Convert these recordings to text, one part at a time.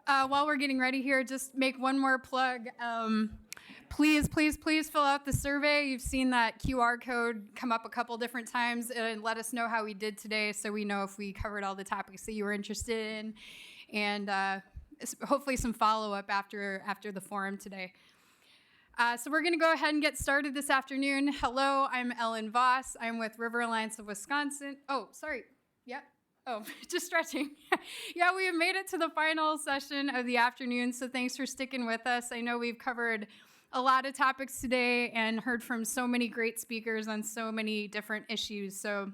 While we're getting ready here, just make one more plug. Please fill out the survey. You've seen that QR code come up a couple different times, and let us know how we did today so we know if we covered all the topics that you were interested in, and hopefully some follow-up after the forum today. So we're going to go ahead and get started this afternoon. Hello, I'm Ellen Voss. I'm with River Alliance of Wisconsin. Oh, sorry. Yep. Oh, just stretching. Yeah, we have made it to the final session of the afternoon, so thanks for sticking with us. I know we've covered a lot of topics today and heard from so many great speakers on so many different issues. So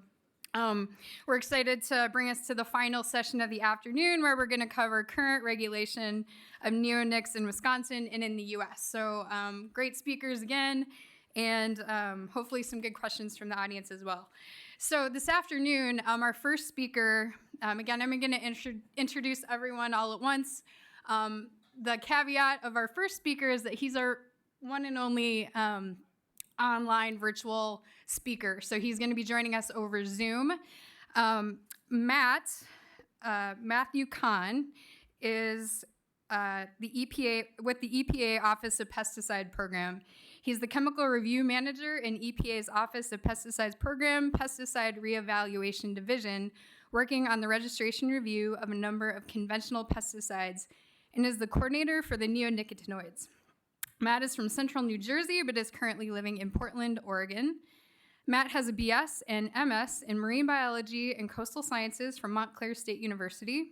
we're excited to bring us to the final session of the afternoon, where we're going to cover current regulation of neonics in Wisconsin and in the U.S. So great speakers again, and hopefully some good questions from the audience as well. So this afternoon, our first speaker, again, I'm going to introduce everyone all at once. The caveat of our first speaker is that he's our one and only online virtual speaker. So he's going to be joining us over Zoom. Matthew Kahn is the EPA Office of Pesticide Program. He's the Chemical Review Manager in EPA's Office of Pesticides Program, Pesticide Reevaluation Division, working on the registration review of a number of conventional pesticides, and is the coordinator for the neonicotinoids. Matt is from Central New Jersey, but is currently living in Portland, Oregon. Matt has a BS and MS in Marine Biology and Coastal Sciences from Montclair State University.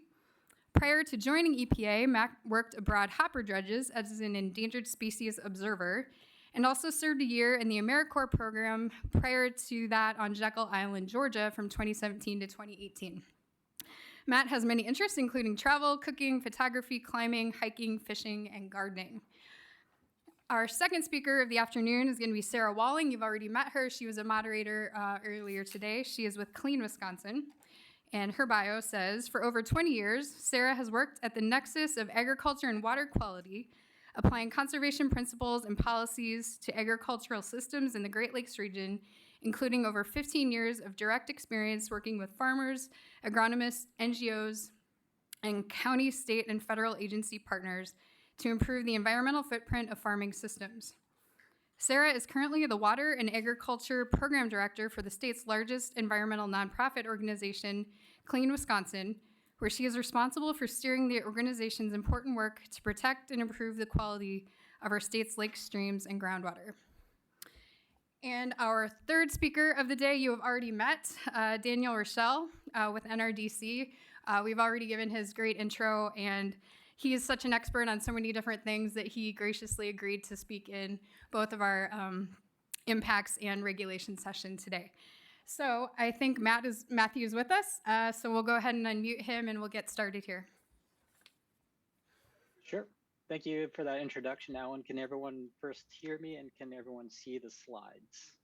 Prior to joining EPA, Matt worked aboard hopper dredges as an endangered species observer, and also served a year in the AmeriCorps program prior to that on Jekyll Island, Georgia from 2017 to 2018. Matt has many interests, including travel, cooking, photography, climbing, hiking, fishing, and gardening. Our second speaker of the afternoon is going to be Sara Walling. You've already met her. She was a moderator earlier today. She is with Clean Wisconsin. And her bio says, for over 20 years, Sara has worked at the nexus of agriculture and water quality, applying conservation principles and policies to agricultural systems in the Great Lakes region, including over 15 years of direct experience working with farmers, agronomists, NGOs, and county, state, and federal agency partners to improve the environmental footprint of farming systems. Sara is currently the Water and Agriculture Program Director for the state's largest environmental nonprofit organization, Clean Wisconsin, where she is responsible for steering the organization's important work to protect and improve the quality of our state's lakes, streams, and groundwater. And our third speaker of the day you have already met, Daniel Raichel with NRDC. We've already given his great intro, and he is such an expert on so many different things that he graciously agreed to speak in both of our impacts and regulation session today. So I think Matthew is with us, so we'll go ahead and unmute him and we'll get started here. Sure. Thank you for that introduction, Alan. Can everyone first hear me, and can everyone see the slides?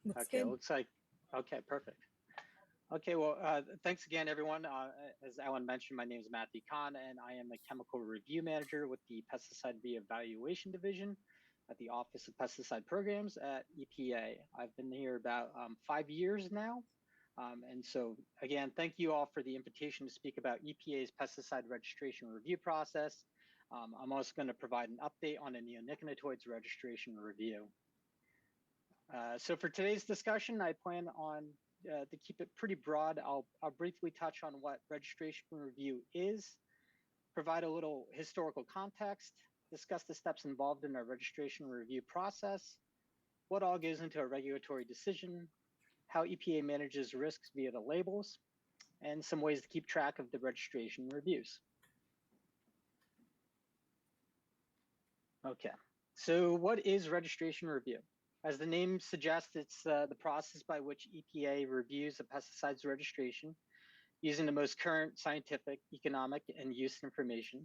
Looks okay, good. Looks like, okay, perfect. Okay, well, thanks again, everyone. As Alan mentioned, my name is Matthew Kahn, and I am the Chemical Review Manager with the Pesticide Reevaluation Division at the Office of Pesticide Programs at EPA. I've been here about 5 years now. And so, again, thank you all for the invitation to speak about EPA's pesticide registration review process. I'm also going to provide an update on the neonicotinoids registration review. So for today's discussion, I plan on to keep it pretty broad. I'll briefly touch on what registration review is, provide a little historical context, discuss the steps involved in our registration review process, what all goes into a regulatory decision, how EPA manages risks via the labels, and some ways to keep track of the registration reviews. Okay, so what is registration review? As the name suggests, it's the process by which EPA reviews a pesticide's registration using the most current scientific, economic, and use information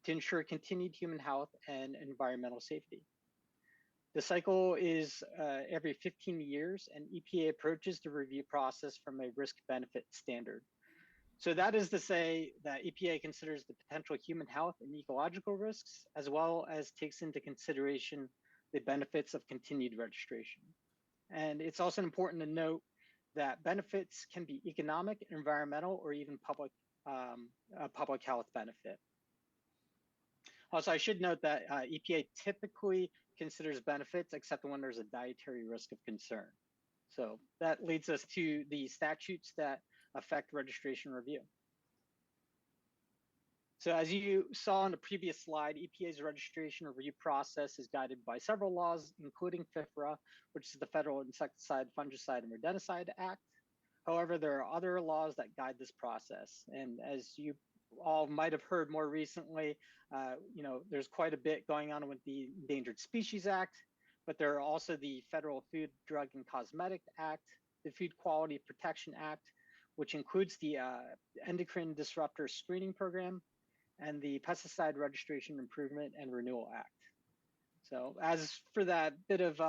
to ensure continued human health and environmental safety. The cycle is every 15 years, and EPA approaches the review process from a risk-benefit standard. So that is to say that EPA considers the potential human health and ecological risks, as well as takes into consideration the benefits of continued registration. And it's also important to note that benefits can be economic, environmental, or even a public health benefit. Also, I should note that EPA typically considers benefits except when there's a dietary risk of concern. So that leads us to the statutes that affect registration review. So as you saw on the previous slide, EPA's registration review process is guided by several laws, including FIFRA, which is the Federal Insecticide, Fungicide, and Rodenticide Act. However, there are other laws that guide this process. And as you all might have heard more recently, there's quite a bit going on with the Endangered Species Act, but there are also the Federal Food, Drug, and Cosmetic Act, the Food Quality Protection Act, which includes the Endocrine Disruptor Screening Program, and the Pesticide Registration Improvement and Renewal Act. So as for that bit of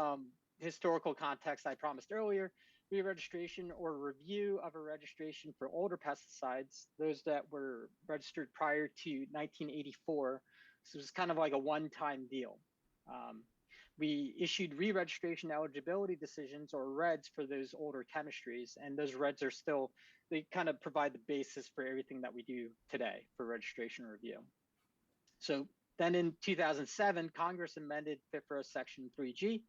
historical context I promised earlier, re-registration or review of a registration for older pesticides, those that were registered prior to 1984, so it was kind of like a one-time deal. We issued re-registration eligibility decisions, or REDs, for those older chemistries, and those REDs are still, they kind of provide the basis for everything that we do today for registration review. So then in 2007, Congress amended FIFRA Section 3G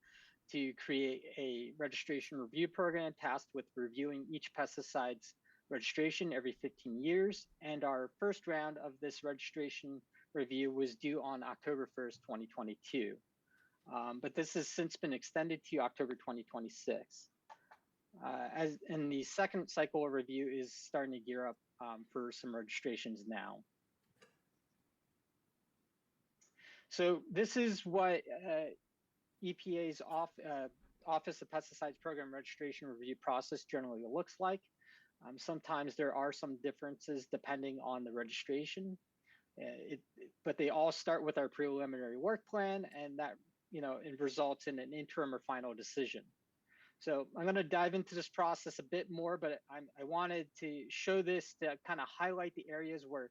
to create a registration review program tasked with reviewing each pesticide's registration every 15 years. And our first round of this registration review was due on October 1st, 2022. But this has since been extended to October 2026. And the second cycle of review is starting to gear up for some registrations now. So this is what EPA's Office of Pesticides Program Registration Review process generally looks like. Sometimes there are some differences depending on the registration, but they all start with our preliminary work plan, and that it results in an interim or final decision. So I'm going to dive into this process a bit more, but I wanted to show this to kind of highlight the areas where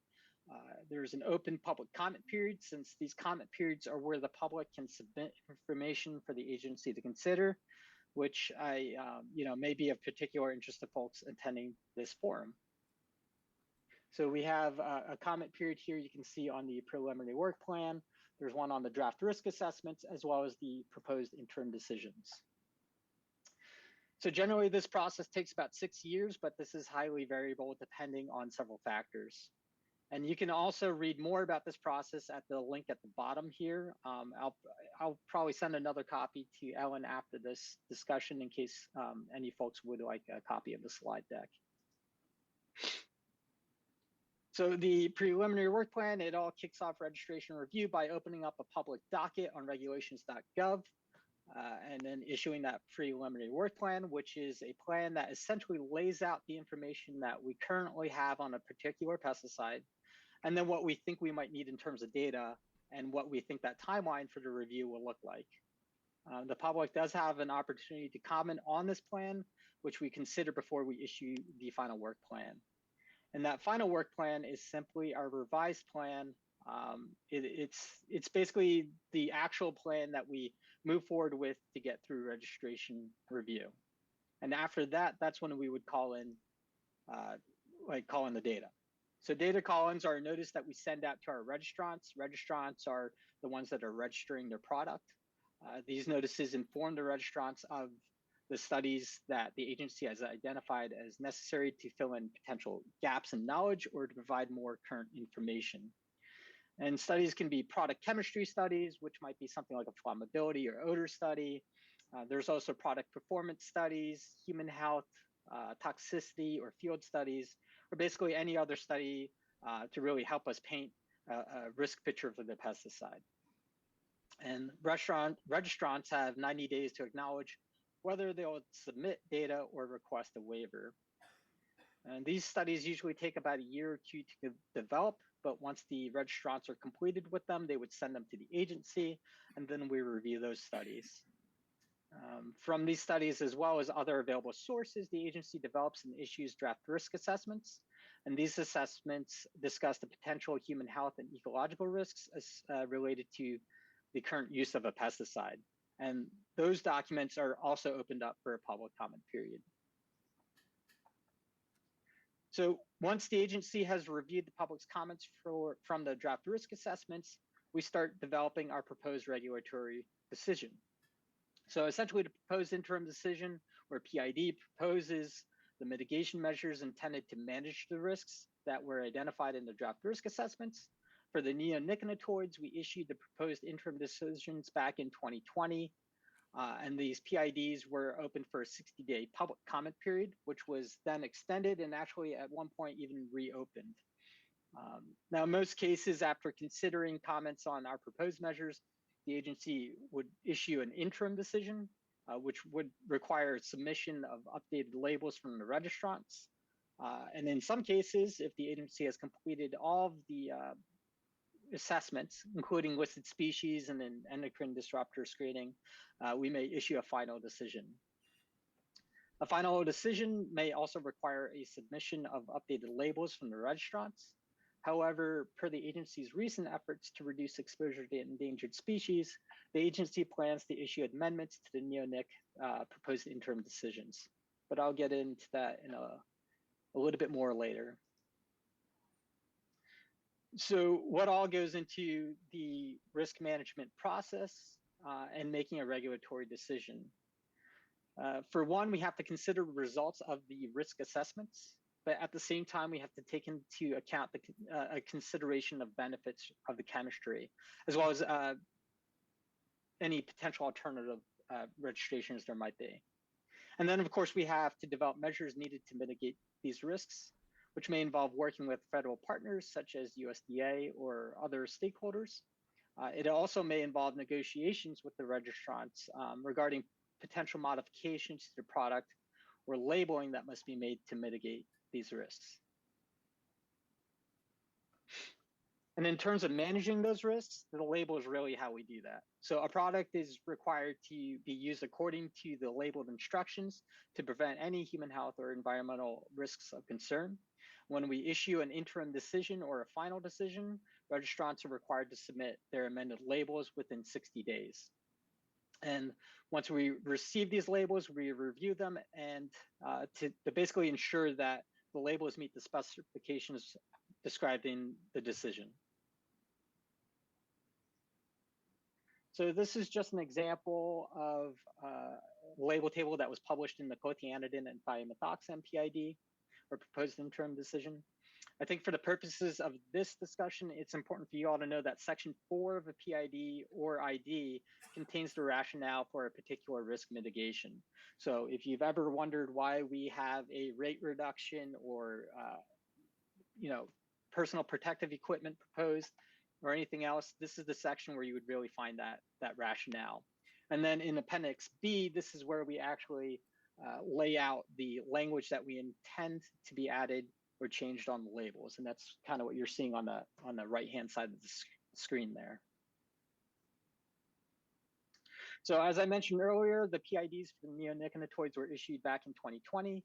there's an open public comment period, since these comment periods are where the public can submit information for the agency to consider, which may be of particular interest to folks attending this forum. So we have a comment period here you can see on the preliminary work plan. There's one on the draft risk assessments, as well as the proposed interim decisions. So generally, this process takes about 6 years, but this is highly variable depending on several factors. And you can also read more about this process at the link at the bottom here. I'll probably send another copy to Ellen after this discussion in case any folks would like a copy of the slide deck. So the preliminary work plan, it all kicks off registration review by opening up a public docket on regulations.gov and then issuing that preliminary work plan, which is a plan that essentially lays out the information that we currently have on a particular pesticide, and then what we think we might need in terms of data and what we think that timeline for the review will look like. The public does have an opportunity to comment on this plan, which we consider before we issue the final work plan. And that final work plan is simply our revised plan. It's basically the actual plan that we move forward with to get through registration review. And after that, that's when we would call in the data. So data call-ins are a notice that we send out to our registrants. Registrants are the ones that are registering their product. These notices inform the registrants of the studies that the agency has identified as necessary to fill in potential gaps in knowledge or to provide more current information. And studies can be product chemistry studies, which might be something like a flammability or odor study. There's also product performance studies, human health, toxicity, or field studies, or basically any other study to really help us paint a risk picture for the pesticide. And registrants have 90 days to acknowledge whether they'll submit data or request a waiver. And these studies usually take about a year or two to develop, but once the registrants are completed with them, they would send them to the agency, and then we review those studies. From these studies, as well as other available sources, the agency develops and issues draft risk assessments. And these assessments discuss the potential human health and ecological risks related to the current use of a pesticide. And those documents are also opened up for a public comment period. So once the agency has reviewed the public's comments from the draft risk assessments, we start developing our proposed regulatory decision. So essentially, the proposed interim decision, or PID, proposes the mitigation measures intended to manage the risks that were identified in the draft risk assessments. For the neonicotinoids, we issued the proposed interim decisions back in 2020, and these PIDs were open for a 60-day public comment period, which was then extended and actually at one point even reopened. Now, in most cases, after considering comments on our proposed measures, the agency would issue an interim decision, which would require submission of updated labels from the registrants. And in some cases, if the agency has completed all of the assessments, including listed species and an endocrine disruptor screening, we may issue a final decision. A final decision may also require a submission of updated labels from the registrants. However, per the agency's recent efforts to reduce exposure to endangered species, the agency plans to issue amendments to the Neonic proposed interim decisions. But I'll get into that in a little bit more later. So what all goes into the risk management process and making a regulatory decision? For one, we have to consider results of the risk assessments, but at the same time, we have to take into account a consideration of benefits of the chemistry, as well as any potential alternative registrations there might be. And then, of course, we have to develop measures needed to mitigate these risks, which may involve working with federal partners such as USDA or other stakeholders. It also may involve negotiations with the registrants regarding potential modifications to the product or labeling that must be made to mitigate these risks. And in terms of managing those risks, the label is really how we do that. So a product is required to be used according to the labeled instructions to prevent any human health or environmental risks of concern. When we issue an interim decision or a final decision, registrants are required to submit their amended labels within 60 days. And once we receive these labels, we review them and to basically ensure that the labels meet the specifications described in the decision. So this is just an example of a label table that was published in the clothianidin and thiamethoxam PID, or proposed interim decision. I think for the purposes of this discussion, it's important for you all to know that Section 4 of a PID or ID contains the rationale for a particular risk mitigation. So if you've ever wondered why we have a rate reduction or personal protective equipment proposed or anything else, this is the section where you would really find that rationale. And then in Appendix B, this is where we actually lay out the language that we intend to be added or changed on the labels. And that's kind of what you're seeing on the right-hand side of the screen there. So as I mentioned earlier, the PIDs for the neonicotinoids were issued back in 2020.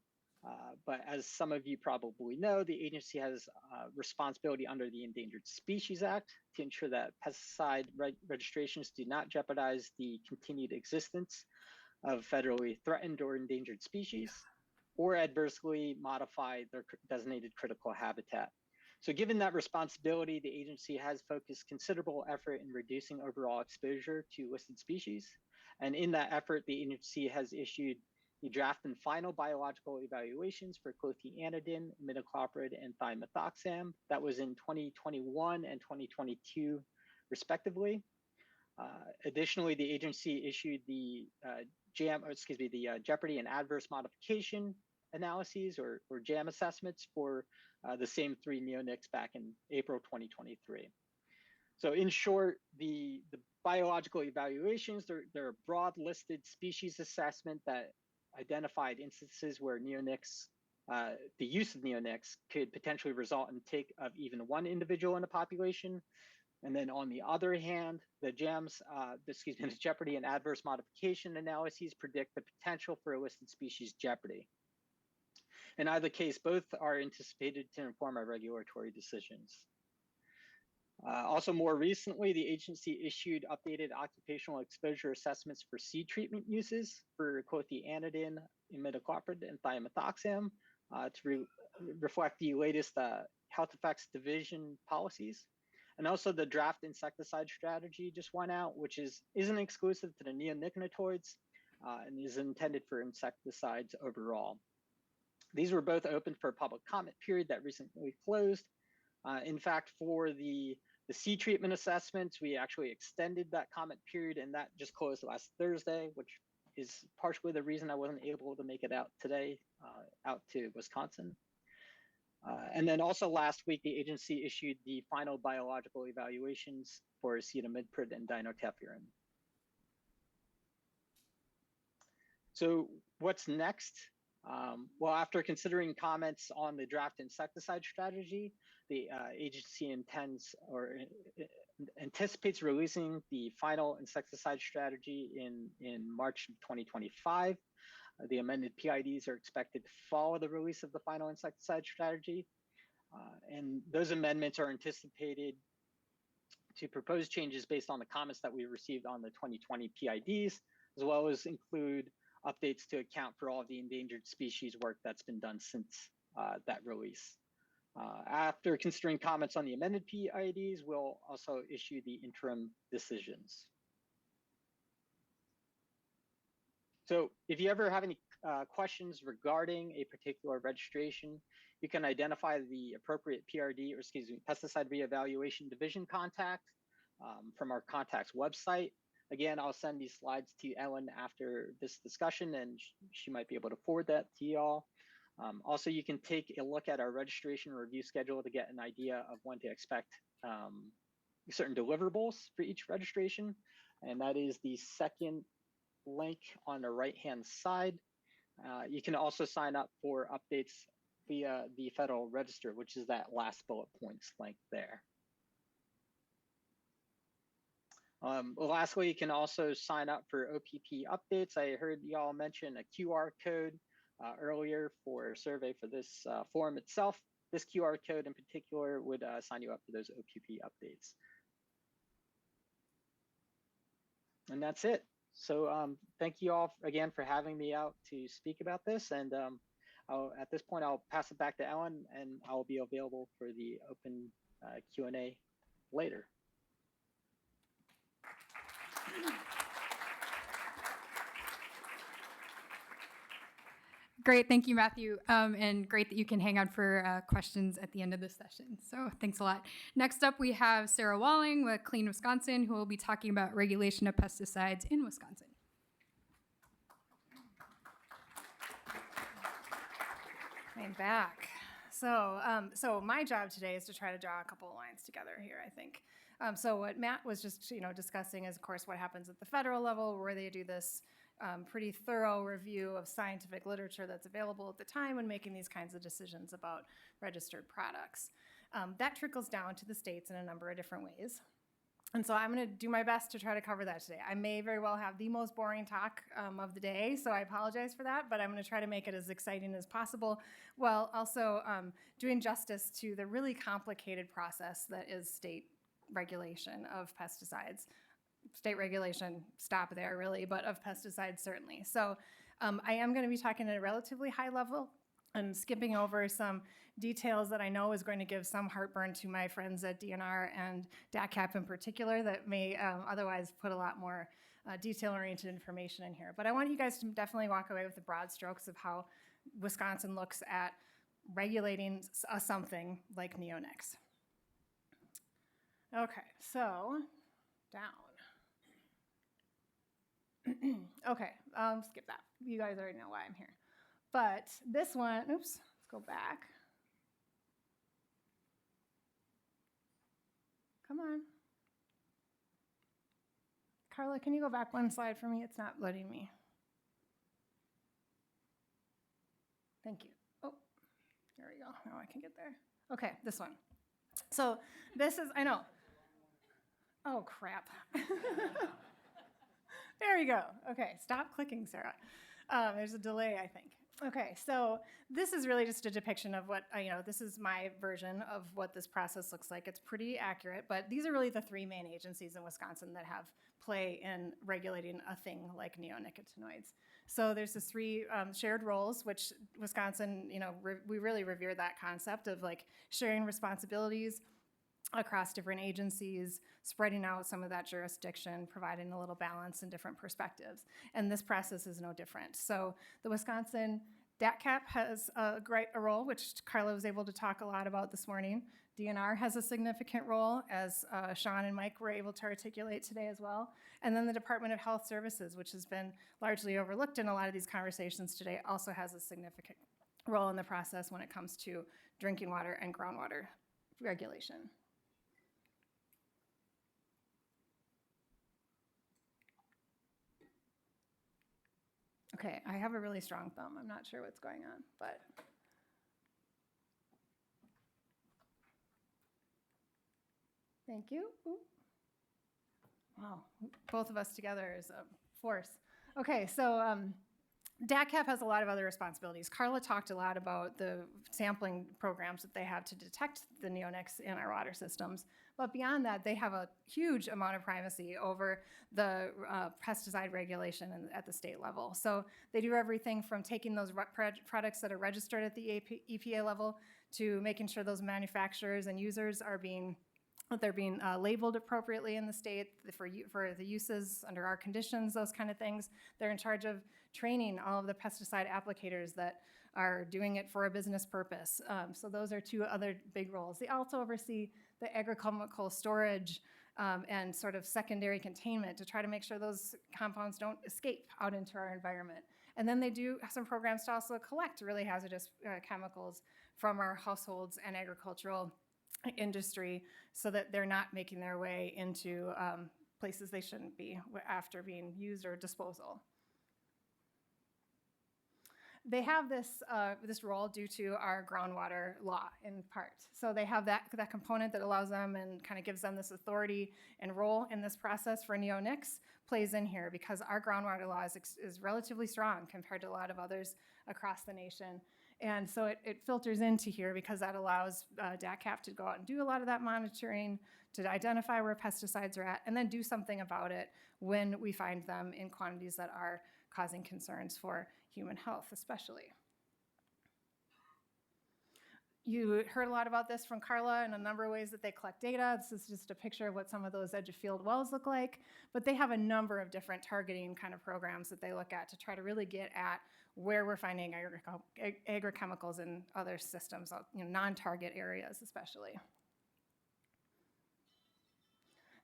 But as some of you probably know, the agency has responsibility under the Endangered Species Act to ensure that pesticide registrations do not jeopardize the continued existence of federally threatened or endangered species, or adversely modify their designated critical habitat. So given that responsibility, the agency has focused considerable effort in reducing overall exposure to listed species. And in that effort, the agency has issued the draft and final biological evaluations for clothianidin, imidacloprid, and thiamethoxam. That was in 2021 and 2022, respectively. Additionally, the agency issued the jeopardy and adverse modification analyses or JAM assessments for the same 3 neonics back in April 2023. So in short, the biological evaluations, they're a broad listed species assessment that identified instances where neonics, the use of neonics could potentially result in take of even one individual in a population. And then on the other hand, the JAMS, the jeopardy and adverse modification analyses predict the potential for a listed species jeopardy. In either case, both are anticipated to inform our regulatory decisions. Also, more recently, the agency issued updated occupational exposure assessments for seed treatment uses for clothianidin, imidacloprid, and thiamethoxam to reflect the latest health effects division policies. And also the draft insecticide strategy just went out, which isn't exclusive to the neonicotinoids and is intended for insecticides overall. These were both open for a public comment period that recently closed. In fact, for the seed treatment assessments, we actually extended that comment period, and that just closed last Thursday, which is partially the reason I wasn't able to make it out today, out to Wisconsin. And then also last week, the agency issued the final biological evaluations for acetamiprid and dinotefuran. So what's next? Well, after considering comments on the draft insecticide strategy, the agency anticipates releasing the final insecticide strategy in March of 2025. The amended PIDs are expected to follow the release of the final insecticide strategy. And those amendments are anticipated to propose changes based on the comments that we received on the 2020 PIDs, as well as include updates to account for all of the endangered species work that's been done since that release. After considering comments on the amended PIDs, we'll also issue the interim decisions. So if you ever have any questions regarding a particular registration, you can identify the appropriate PRD, or excuse me, Pesticide Reevaluation Division contact from our contacts website. Again, I'll send these slides to Ellen after this discussion, and she might be able to forward that to y'all. Also, you can take a look at our registration review schedule to get an idea of when to expect certain deliverables for each registration. And that is the second link on the right-hand side. You can also sign up for updates via the Federal Register, which is that last bullet points link there. Lastly, you can also sign up for OPP updates. I heard y'all mention a QR code earlier for a survey for this forum itself. This QR code in particular would sign you up for those OPP updates. And that's it. So thank you all again for having me out to speak about this. And at this point, I'll pass it back to Ellen, and I'll be available for the open Q&A later. Great, thank you, Matthew, and great that you can hang on for questions at the end of this session. So thanks a lot. Next up, we have Sara Walling with Clean Wisconsin, who will be talking about regulation of pesticides in Wisconsin. I'm back. So my job today is to try to draw a couple of lines together here, I think. So what Matt was just discussing is, of course, what happens at the federal level, where they do this pretty thorough review of scientific literature that's available at the time when making these kinds of decisions about registered products. That trickles down to the states in a number of different ways. And so I'm going to do my best to try to cover that today. I may very well have the most boring talk of the day, so I apologize for that, but I'm going to try to make it as exciting as possible, while also doing justice to the really complicated process that is state regulation of pesticides. State regulation, stop there really, but of pesticides certainly. So I am going to be talking at a relatively high level and skipping over some details that I know is going to give some heartburn to my friends at DNR and DACAP in particular that may otherwise put a lot more detail-oriented information in here. But I want you guys to definitely walk away with the broad strokes of how Wisconsin looks at regulating something like neonics. Okay, so down. Okay, skip that. You guys already know why I'm here. But this one, oops, let's go back. Come on. Carla, can you go back one slide for me? It's not letting me. Thank you. Oh, there we go. Now I can get there. Okay, this one. So this is, I know. Oh, crap. There you go. Okay, stop clicking, Sarah. There's a delay, I think. Okay, so this is really just a depiction of what, this is my version of what this process looks like. It's pretty accurate, but these are really the three main agencies in Wisconsin that have play in regulating a thing like neonicotinoids. So there's this three shared roles, which Wisconsin, we really revere that concept of like sharing responsibilities across different agencies, spreading out some of that jurisdiction, providing a little balance and different perspectives. And this process is no different. So the Wisconsin DATCAP has a role, which Carla was able to talk a lot about this morning. DNR has a significant role, as Sean and Mike were able to articulate today as well. And then the Department of Health Services, which has been largely overlooked in a lot of these conversations today, also has a significant role in the process when it comes to drinking water and groundwater regulation. Okay, I have a really strong thumb. I'm not sure what's going on, but. Thank you. Ooh. Wow, both of us together is a force. Okay, so DATCAP has a lot of other responsibilities. Carla talked a lot about the sampling programs that they have to detect the neonics in our water systems. But beyond that, they have a huge amount of primacy over the pesticide regulation at the state level. So they do everything from taking those products that are registered at the EPA level to making sure those manufacturers and users are being labeled appropriately in the state for the uses under our conditions, those kind of things. They're in charge of training all of the pesticide applicators that are doing it for a business purpose. So those are two other big roles. They also oversee the agrochemical storage and sort of secondary containment to try to make sure those compounds don't escape out into our environment. And then they do some programs to also collect really hazardous chemicals from our households and agricultural industry so that they're not making their way into places they shouldn't be after being used or disposal. They have this role due to our groundwater law in part. So they have that component that allows them and kind of gives them this authority and role in this process for neonics plays in here because our groundwater law is relatively strong compared to a lot of others across the nation. And so it filters into here because that allows DATCAP to go out and do a lot of that monitoring, to identify where pesticides are at, and then do something about it when we find them in quantities that are causing concerns for human health, especially. You heard a lot about this from Carla and a number of ways that they collect data. This is just a picture of what some of those edge of field wells look like, but they have a number of different targeting kind of programs that they look at to try to really get at where we're finding agrochemicals in other systems, non-target areas especially.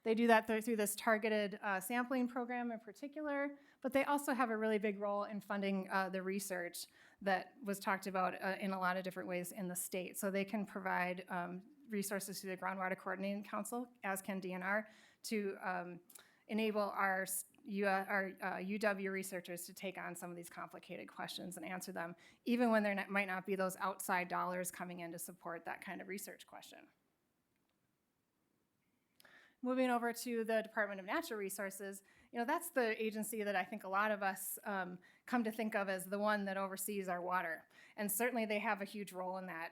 They do that through this targeted sampling program in particular, but they also have a really big role in funding the research that was talked about in a lot of different ways in the state. So they can provide resources to the Groundwater Coordinating Council, as can DNR, to enable our UW researchers to take on some of these complicated questions and answer them, even when there might not be those outside dollars coming in to support that kind of research question. Moving over to the Department of Natural Resources, that's the agency that I think a lot of us come to think of as the one that oversees our water. And certainly they have a huge role in that.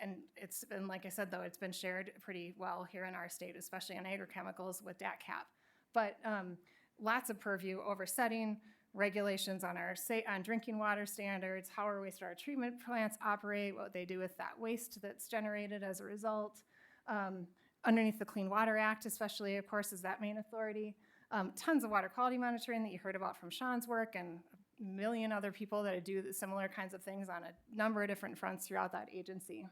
And it's been, like I said, though, it's been shared pretty well here in our state, especially on agrochemicals with DATCAP. But lots of purview over setting regulations on drinking water standards, how our wastewater treatment plants operate, what they do with that waste that's generated as a result. Underneath the Clean Water Act, especially, of course, is that main authority. Tons of water quality monitoring that you heard about from Sean's work and a million other people that do similar kinds of things on a number of different fronts throughout that agency.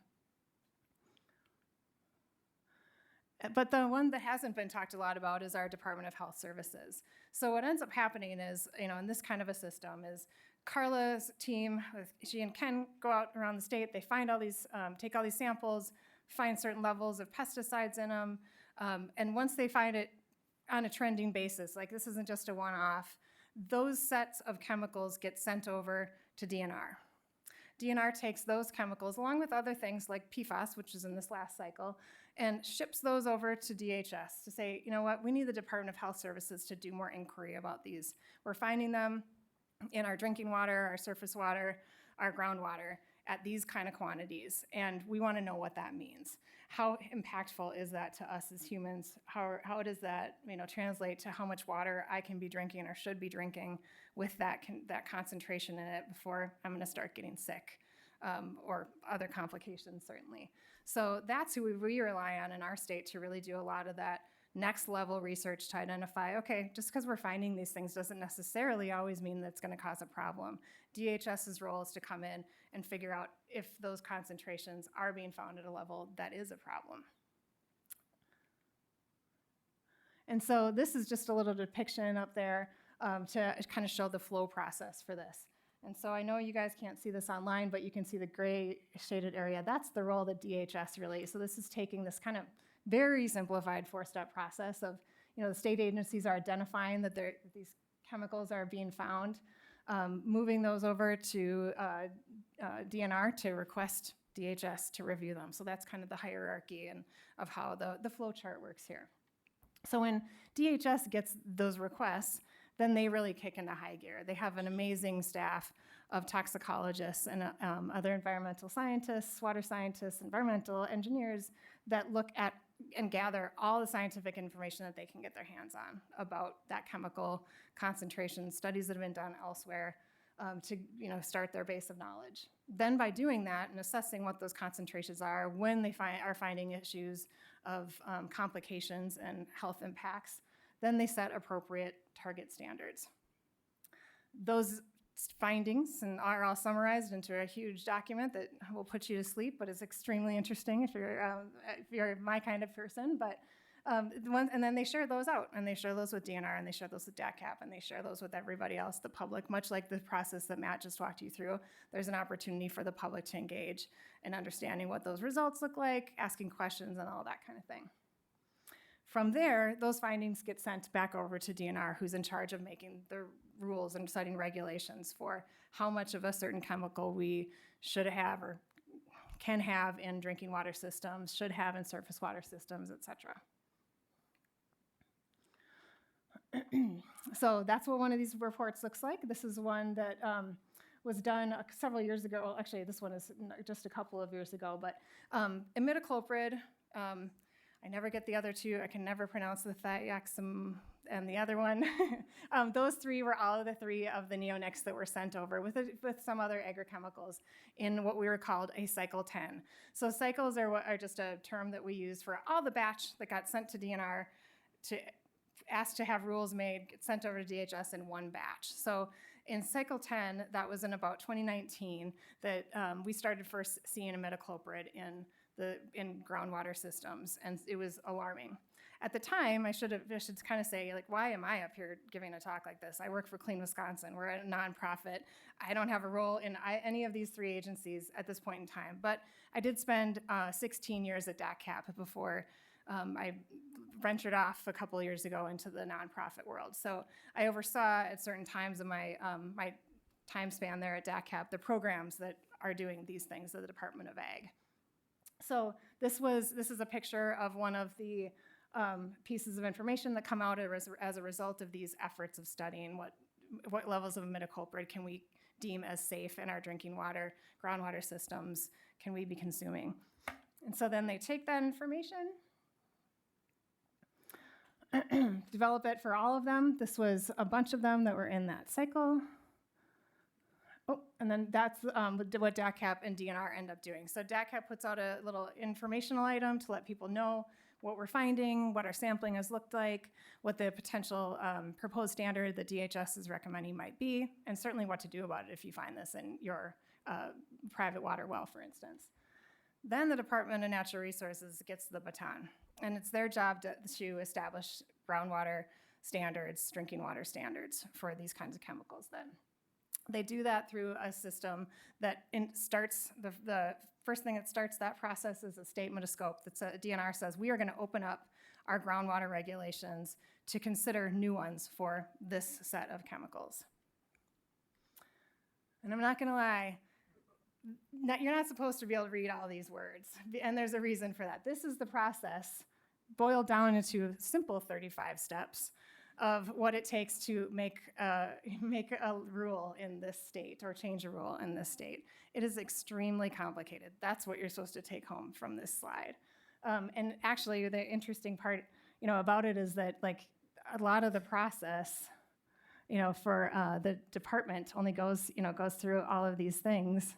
But the one that hasn't been talked a lot about is our Department of Health Services. So what ends up happening is, in this kind of a system is Carla's team, she and Ken go out around the state, they find all these, take all these samples, find certain levels of pesticides in them, and once they find it on a trending basis, like this isn't just a one-off, those sets of chemicals get sent over to DNR. DNR takes those chemicals, along with other things like PFAS, which is in this last cycle, and ships those over to DHS to say, you know what, we need the Department of Health Services to do more inquiry about these. We're finding them in our drinking water, our surface water, our groundwater, at these kind of quantities, and we want to know what that means. How impactful is that to us as humans? How does that translate to how much water I can be drinking or should be drinking with that concentration in it before I'm going to start getting sick or other complications, certainly. So that's who we rely on in our state to really do a lot of that next level research to identify, okay, just because we're finding these things doesn't necessarily always mean that's going to cause a problem. DHS's role is to come in and figure out if those concentrations are being found at a level that is a problem. And so this is just a little depiction up there to kind of show the flow process for this. And so I know you guys can't see this online, but you can see the gray shaded area. That's the role that DHS really. So this is taking this kind of very simplified 4-step process of, the state agencies are identifying that these chemicals are being found, moving those over to DNR to request DHS to review them. So that's kind of the hierarchy and of how the flow chart works here. So when DHS gets those requests, then they really kick into high gear. They have an amazing staff of toxicologists and other environmental scientists, water scientists, environmental engineers that look at and gather all the scientific information that they can get their hands on about that chemical concentration, studies that have been done elsewhere to start their base of knowledge. Then by doing that and assessing what those concentrations are, when they are finding issues of complications and health impacts, then they set appropriate target standards. Those findings are all summarized into a huge document that will put you to sleep, but is extremely interesting if you're my kind of person. But and then they share those out, and they share those with DNR, and they share those with DACAP, and they share those with everybody else, the public. Much like the process that Matt just walked you through, there's an opportunity for the public to engage in understanding what those results look like, asking questions, and all that kind of thing. From there, those findings get sent back over to DNR, who's in charge of making the rules and setting regulations for how much of a certain chemical we should have or can have in drinking water systems, should have in surface water systems, et cetera. So that's what one of these reports looks like. This is one that was done several years ago. Well, actually, this one is just a couple of years ago, but imidacloprid, I never get the other two. I can never pronounce the thiaxam and the other one. Those three were all of the three of the neonics that were sent over with some other agrochemicals in what we were called a cycle 10. So cycles are just a term that we use for all the batch that got sent to DNR to ask to have rules made, get sent over to DHS in one batch. So in cycle 10, that was in about 2019, that we started first seeing imidacloprid in groundwater systems, and it was alarming. At the time, I should kind of say, like, why am I up here giving a talk like this? I work for Clean Wisconsin. We're a nonprofit. I don't have a role in any of these three agencies at this point in time, but I did spend 16 years at DACAP before I ventured off a couple of years ago into the nonprofit world. So I oversaw at certain times in my my time span there at DACAP the programs that are doing these things at the Department of Ag. So this is a picture of one of the pieces of information that come out as a result of these efforts of studying what levels of imidacloprid can we deem as safe in our drinking water, groundwater systems can we be consuming. And so then they take that information, develop it for all of them. This was a bunch of them that were in that cycle. Oh, and then that's what DACAP and DNR end up doing. So DACAP puts out a little informational item to let people know what we're finding, what our sampling has looked like, what the potential proposed standard that DHS is recommending might be, and certainly what to do about it if you find this in your private water well, for instance. Then the Department of Natural Resources gets the baton, and it's their job to establish groundwater standards, drinking water standards for these kinds of chemicals then. They do that through a system that starts, the first thing that starts that process is a statement of scope. DNR says, we are going to open up our groundwater regulations to consider new ones for this set of chemicals. And I'm not going to lie, you're not supposed to be able to read all these words, and there's a reason for that. This is the process boiled down into simple 35 steps of what it takes to make a rule in this state or change a rule in this state. It is extremely complicated. That's what you're supposed to take home from this slide. And actually, the interesting part, about it is that like a lot of the process, for the department only goes through all of these things,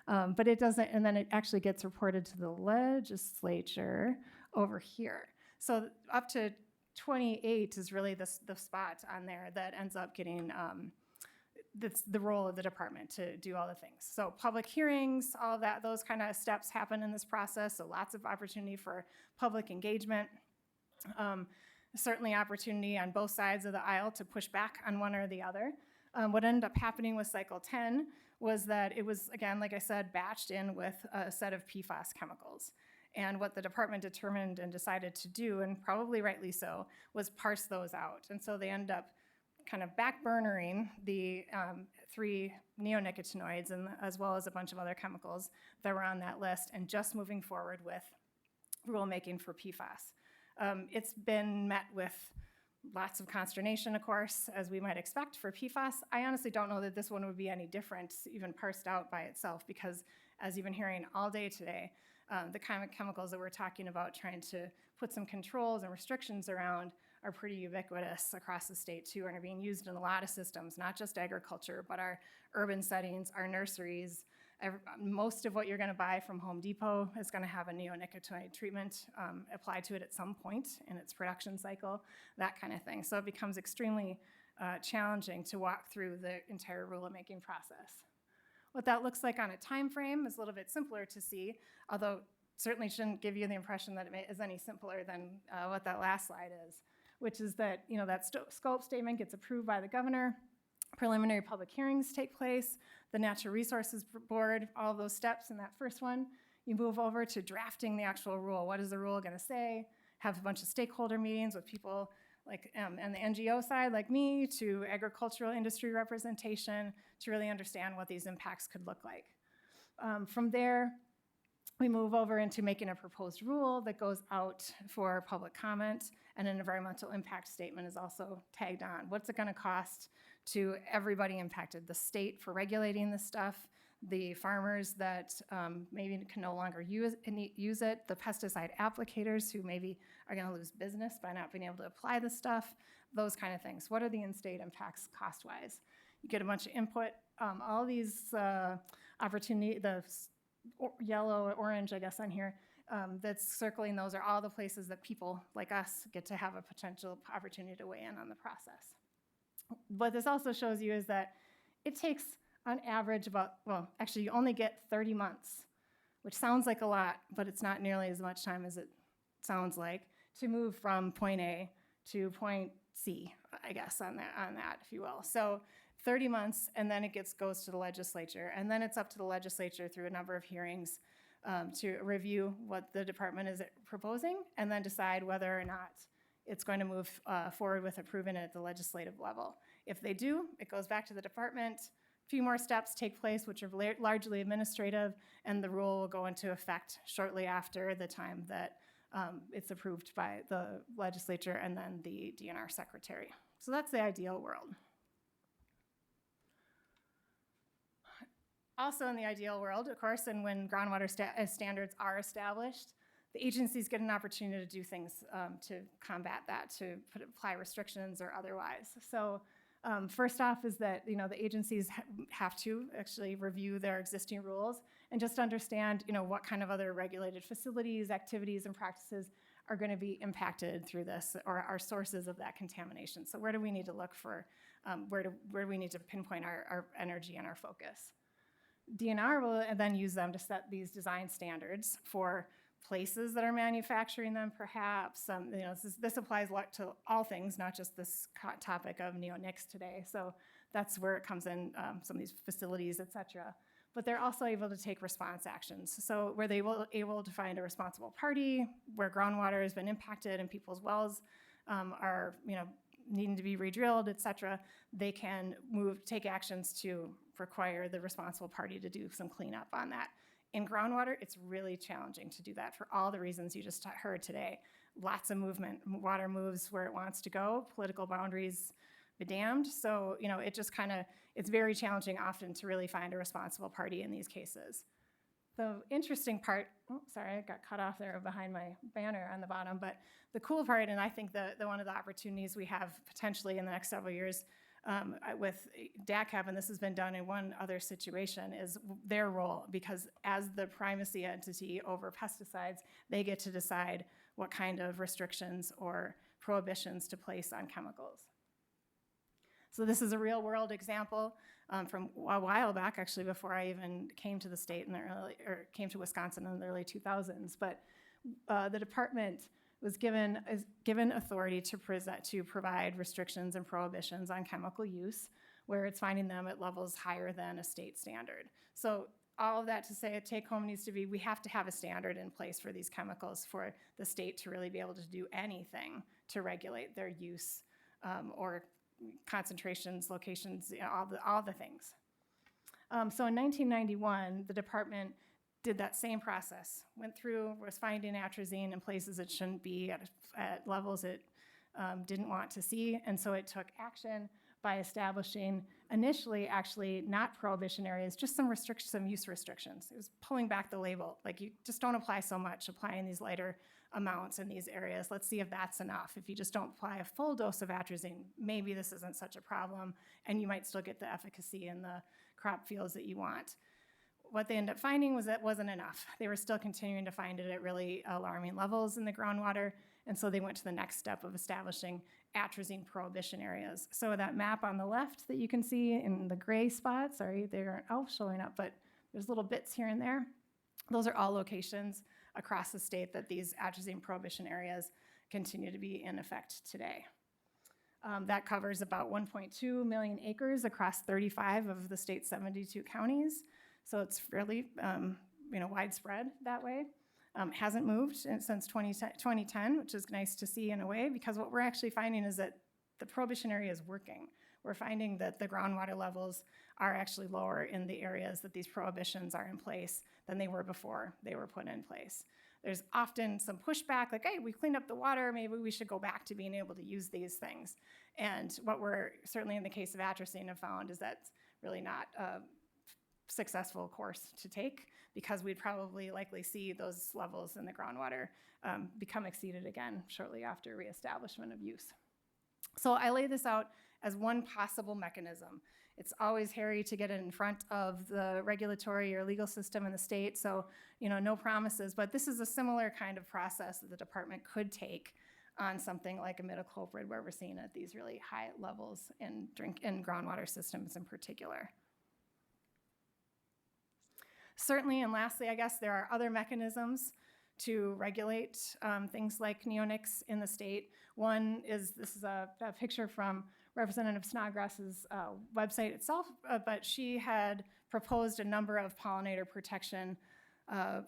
but it doesn't, and then it actually gets reported to the legislature over here. So up to 28 is really the spot on there that ends up getting that's the role of the department to do all the things. So public hearings, all of that, those kind of steps happen in this process. So lots of opportunity for public engagement. Certainly opportunity on both sides of the aisle to push back on one or the other. What ended up happening with cycle 10 was that it was, again, like I said, batched in with a set of PFAS chemicals. And what the department determined and decided to do, and probably rightly so, was parse those out. And so they end up kind of backburnering the 3 neonicotinoids and as well as a bunch of other chemicals that were on that list and just moving forward with rulemaking for PFAS. It's been met with lots of consternation, of course, as we might expect for PFAS. I honestly don't know that this one would be any different, even parsed out by itself, because as you've been hearing all day today, the kind of chemicals that we're talking about trying to put some controls and restrictions around are pretty ubiquitous across the state too, and are being used in a lot of systems, not just agriculture, but our urban settings, our nurseries. Most of what you're gonna buy from Home Depot is gonna have a neonicotinoid treatment applied to it at some point in its production cycle, that kind of thing. So it becomes extremely challenging to walk through the entire rulemaking process. What that looks like on a time frame is a little bit simpler to see, although certainly shouldn't give you the impression that it is any simpler than what that last slide is, which is that that scope statement gets approved by the governor, preliminary public hearings take place, the Natural Resources Board, all those steps in that first one. You move over to drafting the actual rule. What is the rule gonna say? Have a bunch of stakeholder meetings with people like on the NGO side, like me, to agricultural industry representation to really understand what these impacts could look like. From there, we move over into making a proposed rule that goes out for public comment, and an environmental impact statement is also tagged on. What's it gonna cost to everybody impacted? The state for regulating this stuff, the farmers that maybe can no longer use it, the pesticide applicators who maybe are gonna lose business by not being able to apply the stuff, those kind of things. What are the in-state impacts cost-wise? You get a bunch of input. All these opportunity, the yellow or orange, I guess, on here, that's circling, those are all the places that people like us get to have a potential opportunity to weigh in on the process. What this also shows you is that it takes on average about, well, actually you only get 30 months, which sounds like a lot, but it's not nearly as much time as it sounds like, to move from point A to point C, I guess, on that, if you will. So 30 months, and then it goes to the legislature, and then it's up to the legislature through a number of hearings to review what the department is proposing, and then decide whether or not it's going to move forward with approving it at the legislative level. If they do, it goes back to the department. A few more steps take place, which are largely administrative, and the rule will go into effect shortly after the time that it's approved by the legislature and then the DNR secretary. So that's the ideal world. Also in the ideal world, of course, and when groundwater standards are established, the agencies get an opportunity to do things to combat that, to apply restrictions or otherwise. So first off is that the agencies have to actually review their existing rules and just understand what kind of other regulated facilities, activities, and practices are going to be impacted through this, or are sources of that contamination. So where do we need to look for, where do we need to pinpoint our energy and our focus? DNR will then use them to set these design standards for places that are manufacturing them, perhaps. This applies to all things, not just this topic of neonics today. So that's where it comes in, some of these facilities, et cetera. But they're also able to take response actions. So where they will able to find a responsible party, where groundwater has been impacted and people's wells are needing to be re-drilled, et cetera, they can take actions to require the responsible party to do some cleanup on that In groundwater, it's really challenging to do that for all the reasons you just heard today. Lots of movement. Water moves where it wants to go. Political boundaries be damned. So, it just it's very challenging often to really find a responsible party in these cases. The interesting part, sorry, I got cut off there behind my banner on the bottom, but the cool part, and I think the one of the opportunities we have potentially in the next several years with DACAP, and this has been done in one other situation, is their role, because as the primacy entity over pesticides, they get to decide what kind of restrictions or prohibitions to place on chemicals. So this is a real world example from a while back, actually, before I even came to the state came to Wisconsin in the early 2000s. But the department was given authority to provide restrictions and prohibitions on chemical use, where it's finding them at levels higher than a state standard. So all of that to say, a take-home needs to be, we have to have a standard in place for these chemicals for the state to really be able to do anything to regulate their use or concentrations, locations, all the things. So in 1991, the department did that same process, was finding atrazine in places it shouldn't be at levels it didn't want to see, and so it took action by establishing initially actually not prohibition areas, just some use restrictions. It was pulling back the label, like you just don't apply so much, applying these lighter amounts in these areas. Let's see if that's enough. If you just don't apply a full dose of atrazine, maybe this isn't such a problem, and you might still get the efficacy in the crop fields that you want. What they ended up finding was that wasn't enough. They were still continuing to find it at really alarming levels in the groundwater, and so they went to the next step of establishing atrazine prohibition areas. So that map on the left that you can see in the gray spots, sorry, they aren't all showing up, but there's little bits here and there. Those are all locations across the state that these atrazine prohibition areas continue to be in effect today. That covers about 1.2 million acres across 35 of the state's 72 counties. So it's fairly widespread that way. Hasn't moved since 2010, which is nice to see in a way, because what we're actually finding is that the prohibition area is working. We're finding that the groundwater levels are actually lower in the areas that these prohibitions are in place than they were before they were put in place. There's often some pushback, like, hey, we cleaned up the water, maybe we should go back to being able to use these things. And what we're, certainly in the case of atrazine, have found is that's really not a successful course to take, because we'd probably likely see those levels in the groundwater become exceeded again shortly after reestablishment of use. So I lay this out as one possible mechanism. It's always hairy to get it in front of the regulatory or legal system in the state, so no promises, but this is a similar kind of process that the department could take on something like imidacloprid, where we're seeing at these really high levels in groundwater systems in particular. Certainly, and lastly, I guess there are other mechanisms to regulate things like neonics in the state. One is, this is a picture from Representative Snodgrass's website itself, but she had proposed a number of pollinator protection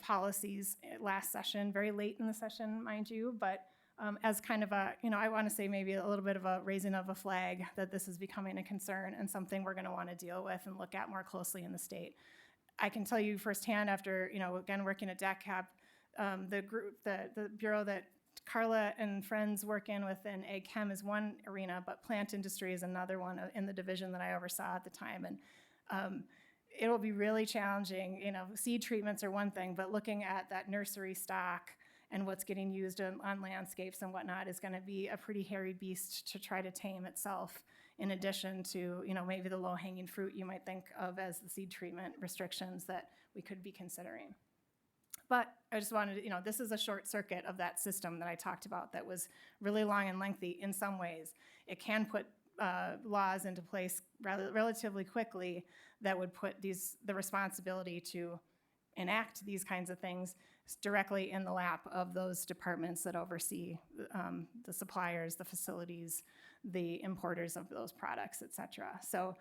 policies last session, very late in the session, mind you, but as kind of a, I want to say maybe a little bit of a raising of a flag that this is becoming a concern and something we're going to want to deal with and look at more closely in the state. I can tell you firsthand after, again, working at DACAP, the bureau that Carla and friends work in within Ag Chem is one arena, but plant industry is another one in the division that I oversaw at the time. And it'll be really challenging. Seed treatments are one thing, but looking at that nursery stock and what's getting used on landscapes and whatnot is going to be a pretty hairy beast to try to tame itself, in addition to, maybe the low-hanging fruit you might think of as the seed treatment restrictions that we could be considering. But I just wanted to, this is a short circuit of that system that I talked about that was really long and lengthy in some ways. It can put laws into place relatively quickly that would put the responsibility to enact these kinds of things directly in the lap of those departments that oversee the suppliers, the facilities, the importers of those products, et cetera. So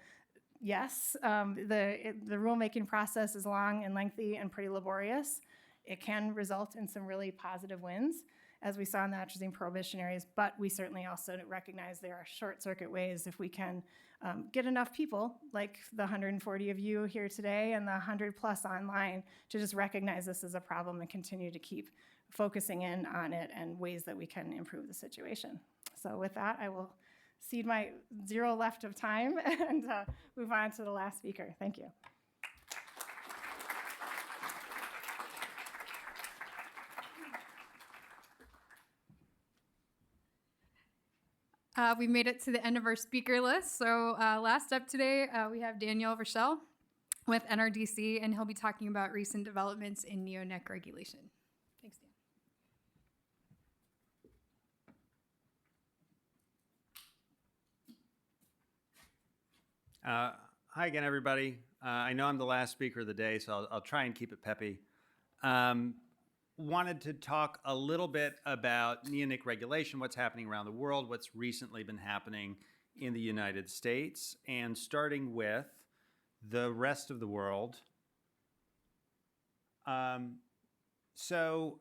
yes, the rulemaking process is long and lengthy and pretty laborious. It can result in some really positive wins. as we saw in the atrazine prohibition areas, but we certainly also recognize there are short circuit ways if we can get enough people, like the 140 of you here today and the 100 plus online, to just recognize this as a problem and continue to keep focusing in on it and ways that we can improve the situation. So with that, I will cede my 0 left of time and move on to the last speaker. Thank you. We made it to the end of our speaker list. So last up today, we have Daniel Raichel with NRDC, and he'll be talking about recent developments in neonic regulation. Thanks, Dan. Hi again, everybody. I know I'm the last speaker of the day, so I'll try and keep it peppy. Wanted to talk a little bit about neonic regulation, what's happening around the world, what's recently been happening in the United States, and starting with the rest of the world. So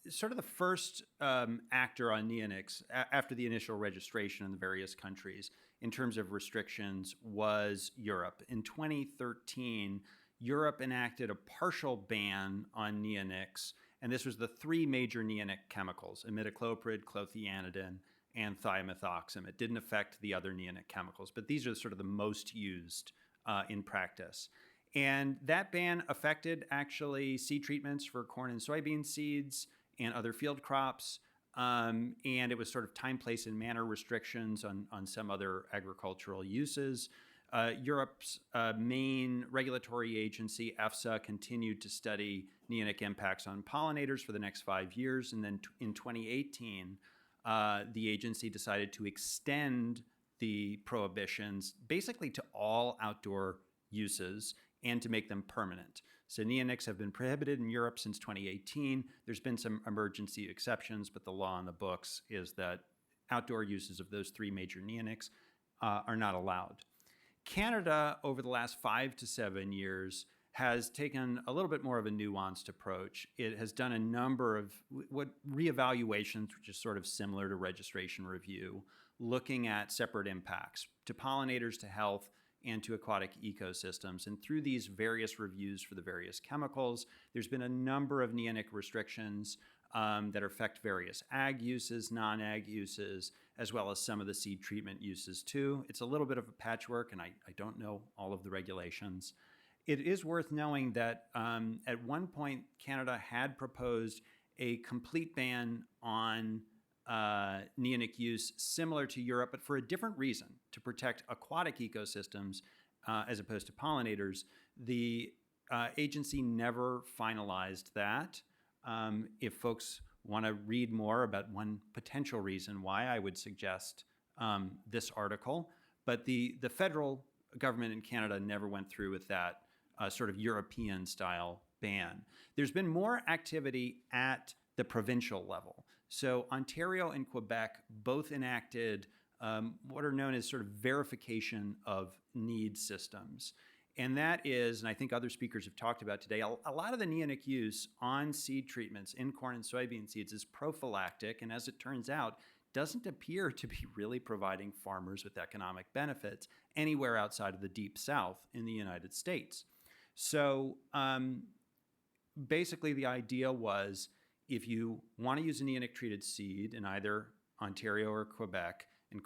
sort of the first actor on neonics after the initial registration in the various countries in terms of restrictions was Europe. In 2013, Europe enacted a partial ban on neonics, and this was the 3 major neonic chemicals, imidacloprid, clothianidin, and thiamethoxam. It didn't affect the other neonic chemicals, but these are sort of the most used in practice. And that ban affected actually seed treatments for corn and soybean seeds and other field crops. And it was sort of time, place, and manner restrictions on some other agricultural uses. Europe's main regulatory agency, EFSA, continued to study neonic impacts on pollinators for the next 5 years. And then in 2018, the agency decided to extend the prohibitions basically to all outdoor uses and to make them permanent. So neonics have been prohibited in Europe since 2018. There's been some emergency exceptions, but the law in the books is that outdoor uses of those 3 major neonics are not allowed. Canada, over the last 5 to 7 years, has taken a little bit more of a nuanced approach. It has done a number of reevaluations, which is sort of similar to registration review, looking at separate impacts to pollinators, to health, and to aquatic ecosystems. And through these various reviews for the various chemicals, there's been a number of neonic restrictions that affect various ag uses, non-ag uses, as well as some of the seed treatment uses too. It's a little bit of a patchwork, and I don't know all of the regulations. It is worth knowing that at one point, Canada had proposed a complete ban on neonic use similar to Europe, but for a different reason, to protect aquatic ecosystems as opposed to pollinators. The agency never finalized that. If folks want to read more about one potential reason why, I would suggest this article. But the federal government in Canada never went through with that sort of European-style ban. There's been more activity at the provincial level. So Ontario and Quebec both enacted what are known as sort of verification of need systems. And that is, and I think other speakers have talked about today, a lot of the neonic use on seed treatments in corn and soybean seeds is prophylactic, and as it turns out, doesn't appear to be really providing farmers with economic benefits anywhere outside of the Deep South in the United States. So basically the idea was, if you want to use a neonic treated seed in either Ontario or Quebec, and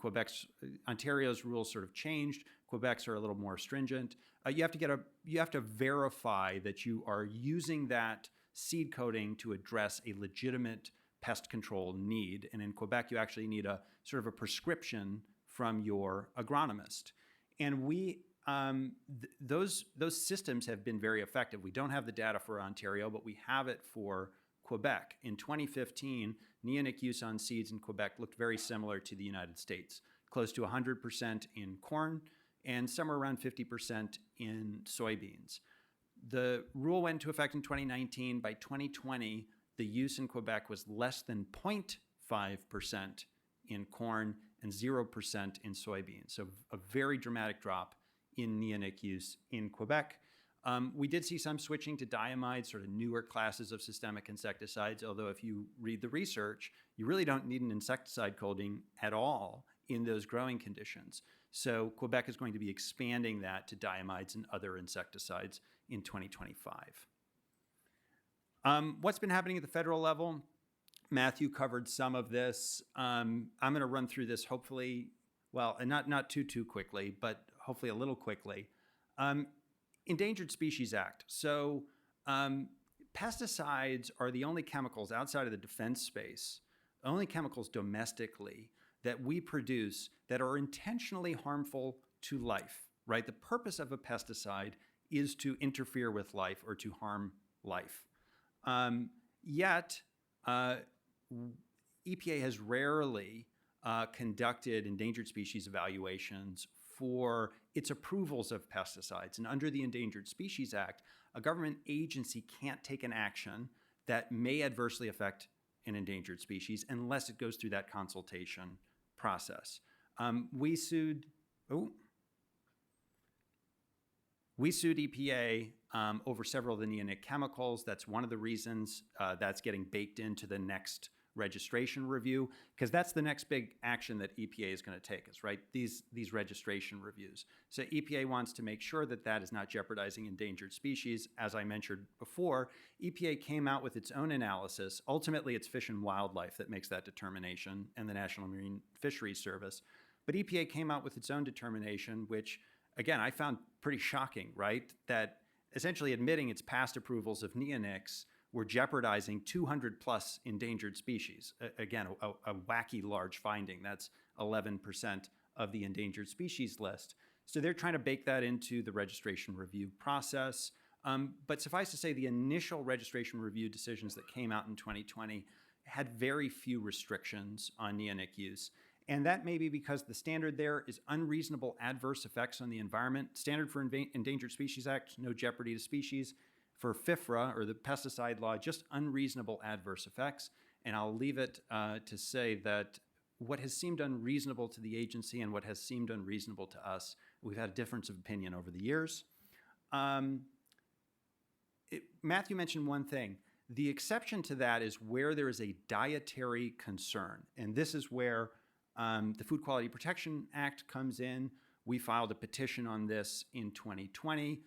Ontario's rules sort of changed, Quebec's are a little more stringent. You have to verify that you are using that seed coating to address a legitimate pest control need. And in Quebec, you actually need a sort of a prescription from your agronomist. And those systems have been very effective. We don't have the data for Ontario, but we have it for Quebec. In 2015, neonic use on seeds in Quebec looked very similar to the United States, close to 100% in corn and somewhere around 50% in soybeans. The rule went into effect in 2019. By 2020, the use in Quebec was less than 0.5% in corn and 0% in soybeans. So a very dramatic drop in neonic use in Quebec. We did see some switching to diamides, sort of newer classes of systemic insecticides, although if you read the research, you really don't need an insecticide coating at all in those growing conditions. So Quebec is going to be expanding that to diamides and other insecticides in 2025. What's been happening at the federal level? Matthew covered some of this. I'm going to run through this hopefully, well, and not too quickly, but hopefully a little quickly. Endangered Species Act. So pesticides are the only chemicals outside of the defense space, only chemicals domestically that we produce that are intentionally harmful to life, right? The purpose of a pesticide is to interfere with life or to harm life. Yet, EPA has rarely conducted endangered species evaluations for its approvals of pesticides. And under the Endangered Species Act, a government agency can't take an action that may adversely affect an endangered species unless it goes through that consultation process. We sued EPA over several of the neonic chemicals. That's one of the reasons that's getting baked into the next registration review, because that's the next big action that EPA is going to take us, right? These registration reviews. So EPA wants to make sure that that is not jeopardizing endangered species. As I mentioned before, EPA came out with its own analysis. Ultimately, it's Fish and Wildlife that makes that determination and the National Marine Fisheries Service. But EPA came out with its own determination, which, again, I found pretty shocking, right? That essentially admitting its past approvals of neonics were jeopardizing 200 plus endangered species. Again, a wacky large finding. That's 11% of the endangered species list. So they're trying to bake that into the registration review process. But suffice to say, the initial registration review decisions that came out in 2020 had very few restrictions on neonic use. And that may be because the standard there is unreasonable adverse effects on the environment. Standard for Endangered Species Act, no jeopardy to species. For FIFRA, or the pesticide law, just unreasonable adverse effects. And I'll leave it to say that what has seemed unreasonable to the agency and what has seemed unreasonable to us, we've had a difference of opinion over the years. Matthew mentioned one thing. The exception to that is where there is a dietary concern. And this is where the Food Quality Protection Act comes in. We filed a petition on this in 2020.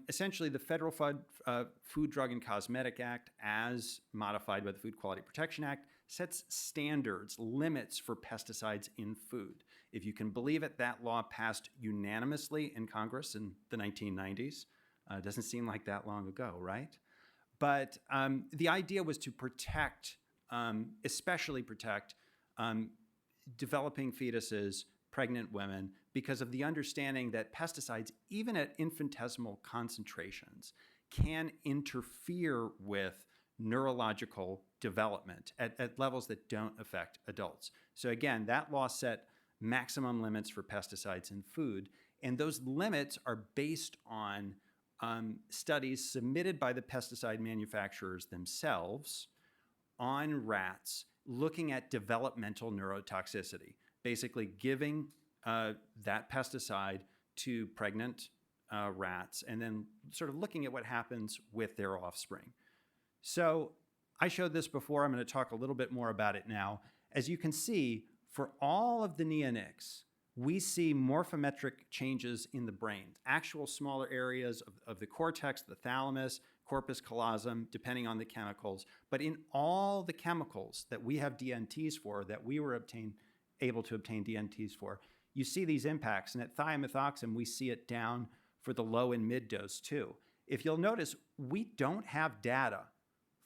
Essentially, the Federal Food, Drug, and Cosmetic Act, as modified by the Food Quality Protection Act, sets standards, limits for pesticides in food. If you can believe it, that law passed unanimously in Congress in the 1990s. Doesn't seem like that long ago, right? But the idea was to protect, especially protect developing fetuses, pregnant women, because of the understanding that pesticides, even at infinitesimal concentrations, can interfere with neurological development at levels that don't affect adults. So again, that law set maximum limits for pesticides in food, and those limits are based on studies submitted by the pesticide manufacturers themselves on rats looking at developmental neurotoxicity, basically giving that pesticide to pregnant rats and then sort of looking at what happens with their offspring. So I showed this before. I'm going to talk a little bit more about it now. As you can see, for all of the neonics, we see morphometric changes in the brain, actual smaller areas of the cortex, the thalamus, corpus callosum, depending on the chemicals. But in all the chemicals that we have DNTs for, that we were able to obtain DNTs for, you see these impacts. And at thiamethoxam, we see it down for the low and mid dose too. If you'll notice, we don't have data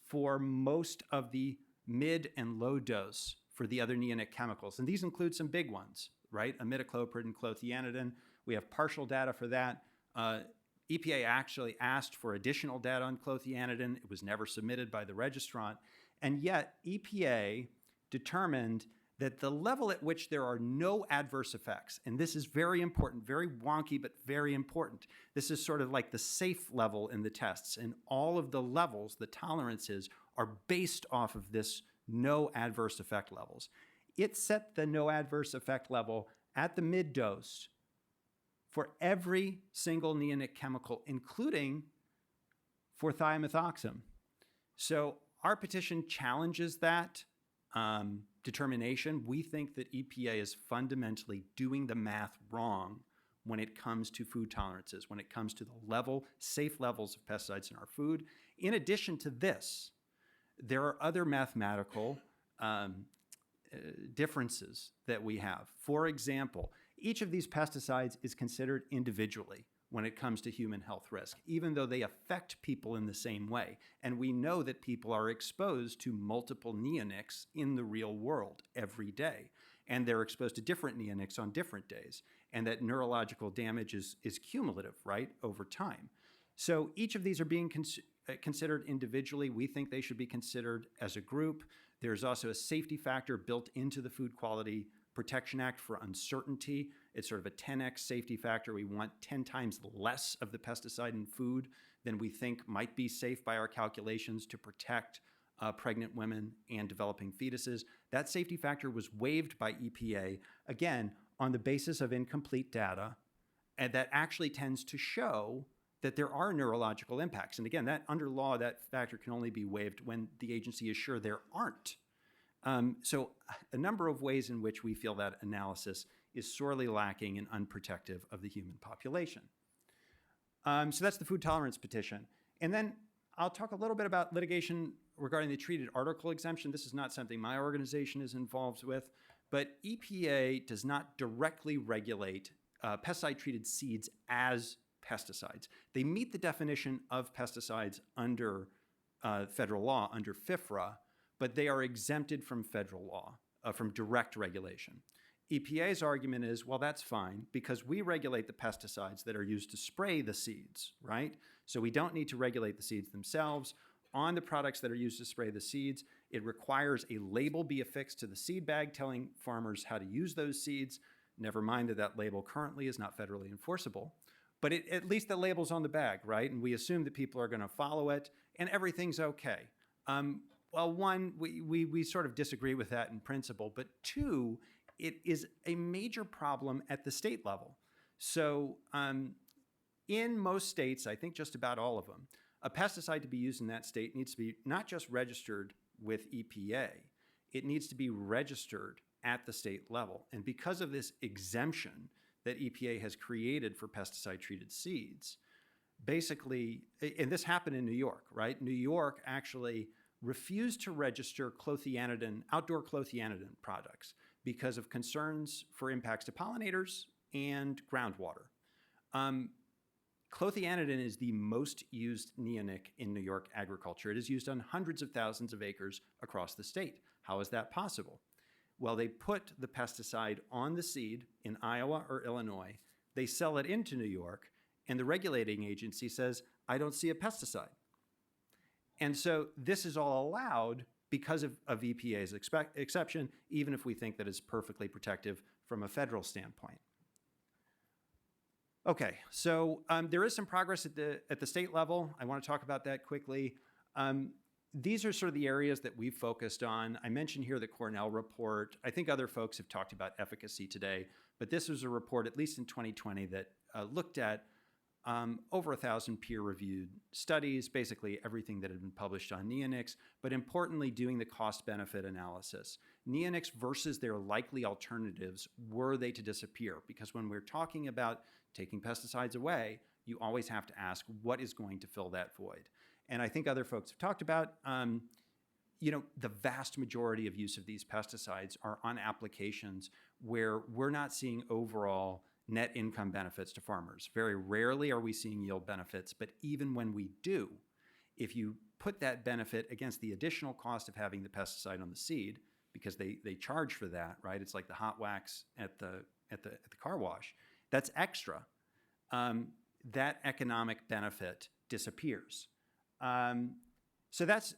for most of the mid and low dose for the other neonic chemicals. And these include some big ones, right? Imidacloprid and clothianidin. We have partial data for that. EPA actually asked for additional data on clothianidin. It was never submitted by the registrant. And yet EPA determined that the level at which there are no adverse effects, and this is very important, very wonky, but very important. This is sort of like the safe level in the tests, and all of the levels, the tolerances, are based off of this no adverse effect levels. It set the no adverse effect level at the mid dose for every single neonic chemical, including for thiamethoxam. So our petition challenges that determination. We think that EPA is fundamentally doing the math wrong when it comes to food tolerances, when it comes to the safe levels of pesticides in our food. In addition to this, there are other mathematical differences that we have. For example, each of these pesticides is considered individually when it comes to human health risk, even though they affect people in the same way. And we know that people are exposed to multiple neonics in the real world every day. And they're exposed to different neonics on different days. And that neurological damage is cumulative, right, over time. So each of these are being considered individually. We think they should be considered as a group. There's also a safety factor built into the Food Quality Protection Act for uncertainty. It's sort of a 10x safety factor. We want 10 times less of the pesticide in food than we think might be safe by our calculations to protect pregnant women and developing fetuses. That safety factor was waived by EPA, again, on the basis of incomplete data, and that actually tends to show that there are neurological impacts. And again, that under law, that factor can only be waived when the agency is sure there aren't. So a number of ways in which we feel that analysis is sorely lacking and unprotective of the human population. So that's the food tolerance petition. And then I'll talk a little bit about litigation regarding the treated article exemption. This is not something my organization is involved with, but EPA does not directly regulate pesticide-treated seeds as pesticides. They meet the definition of pesticides under federal law, under FIFRA, but they are exempted from federal law, from direct regulation. EPA's argument is, well, that's fine, because we regulate the pesticides that are used to spray the seeds, right? So we don't need to regulate the seeds themselves. On the products that are used to spray the seeds, it requires a label be affixed to the seed bag telling farmers how to use those seeds. Never mind that that label currently is not federally enforceable. But at least the label's on the bag, right? And we assume that people are going to follow it, and everything's okay. Well, one, we sort of disagree with that in principle, but two, it is a major problem at the state level. So in most states, I think just about all of them, a pesticide to be used in that state needs to be not just registered with EPA, it needs to be registered at the state level. And because of this exemption that EPA has created for pesticide-treated seeds, basically, and this happened in New York, right? New York actually refused to register clothianidin, outdoor clothianidin products because of concerns for impacts to pollinators and groundwater. Clothianidin is the most used neonic in New York agriculture. It is used on hundreds of thousands of acres across the state. How is that possible? Well, they put the pesticide on the seed in Iowa or Illinois, they sell it into New York, and the regulating agency says, I don't see a pesticide. And so this is all allowed because of EPA's exception, even if we think that it's perfectly protective from a federal standpoint. Okay, so there is some progress at the state level. I want to talk about that quickly. These are sort of the areas that we've focused on. I mentioned here the Cornell report. I think other folks have talked about efficacy today, but this was a report, at least in 2020, that looked at over 1,000 peer-reviewed studies, basically everything that had been published on neonics, but importantly, doing the cost-benefit analysis. Neonics versus their likely alternatives, were they to disappear? Because when we're talking about taking pesticides away, you always have to ask, what is going to fill that void? And I think other folks have talked about, the vast majority of use of these pesticides are on applications where we're not seeing overall net income benefits to farmers. Very rarely are we seeing yield benefits, but even when we do, if you put that benefit against the additional cost of having the pesticide on the seed, because they charge for that, right? It's like the hot wax at the car wash. That's extra. That economic benefit disappears. So that's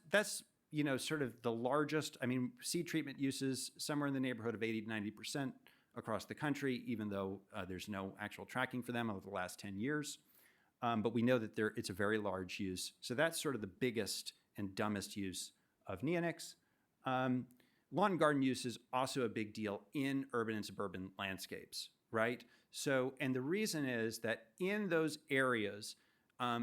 sort of the largest. I mean, seed treatment uses somewhere in the neighborhood of 80 to 90% across the country, even though there's no actual tracking for them over the last 10 years. But we know that it's a very large use. So that's sort of the biggest and dumbest use of neonics. Lawn and garden use is also a big deal in urban and suburban landscapes, right? So, and the reason is that in those areas,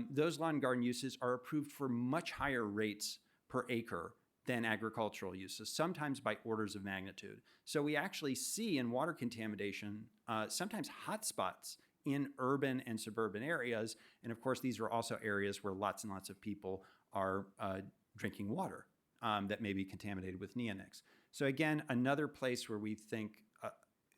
those lawn and garden uses are approved for much higher rates per acre than agricultural uses, sometimes by orders of magnitude. So we actually see in water contamination sometimes hotspots in urban and suburban areas. And of course, these are also areas where lots and lots of people are drinking water that may be contaminated with neonics. So again, another place where we think,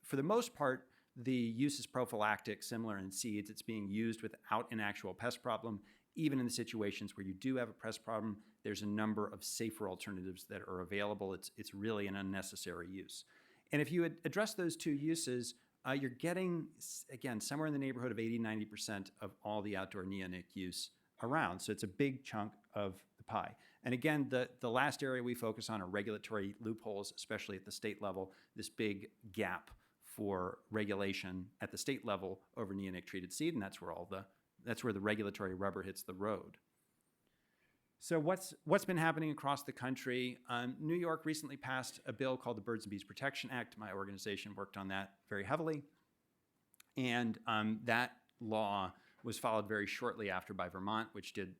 for the most part, the use is prophylactic, similar in seeds. It's being used without an actual pest problem. Even in the situations where you do have a pest problem, there's a number of safer alternatives that are available. It's really an unnecessary use. And if you address those two uses, you're getting, again, somewhere in the neighborhood of 80-90% of all the outdoor neonic use around. So it's a big chunk of the pie. And again, the last area we focus on are regulatory loopholes, especially at the state level, this big gap for regulation at the state level over neonic treated seed, and that's where the regulatory rubber hits the road. So what's been happening across the country? New York recently passed a bill called the Birds and Bees Protection Act. My organization worked on that very heavily. And that law was followed very shortly after by Vermont, which did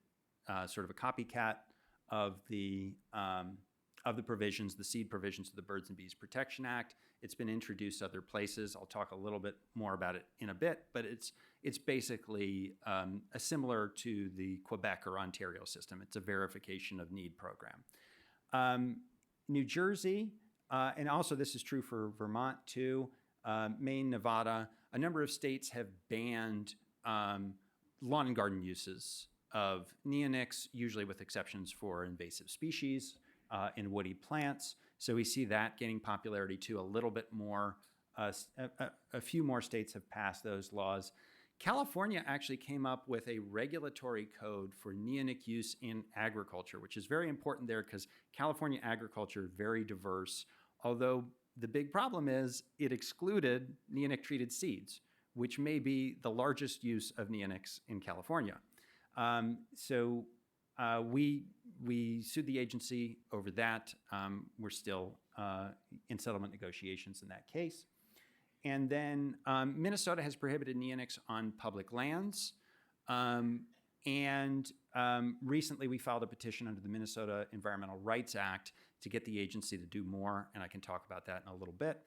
sort of a copycat of the provisions, the seed provisions of the Birds and Bees Protection Act. It's been introduced other places. I'll talk a little bit more about it in a bit, but it's basically similar to the Quebec or Ontario system. It's a verification of need program. New Jersey, and also this is true for Vermont too, Maine, Nevada, a number of states have banned lawn and garden uses of neonics, usually with exceptions for invasive species in woody plants. So we see that gaining popularity too a little bit more. A few more states have passed those laws. California actually came up with a regulatory code for neonic use in agriculture, which is very important there because California agriculture is very diverse, although the big problem is it excluded neonic treated seeds, which may be the largest use of neonics in California. We sued the agency over that. We're still in settlement negotiations in that case. And then Minnesota has prohibited neonics on public lands. Recently we filed a petition under the Minnesota Environmental Rights Act to get the agency to do more, and I can talk about that in a little bit.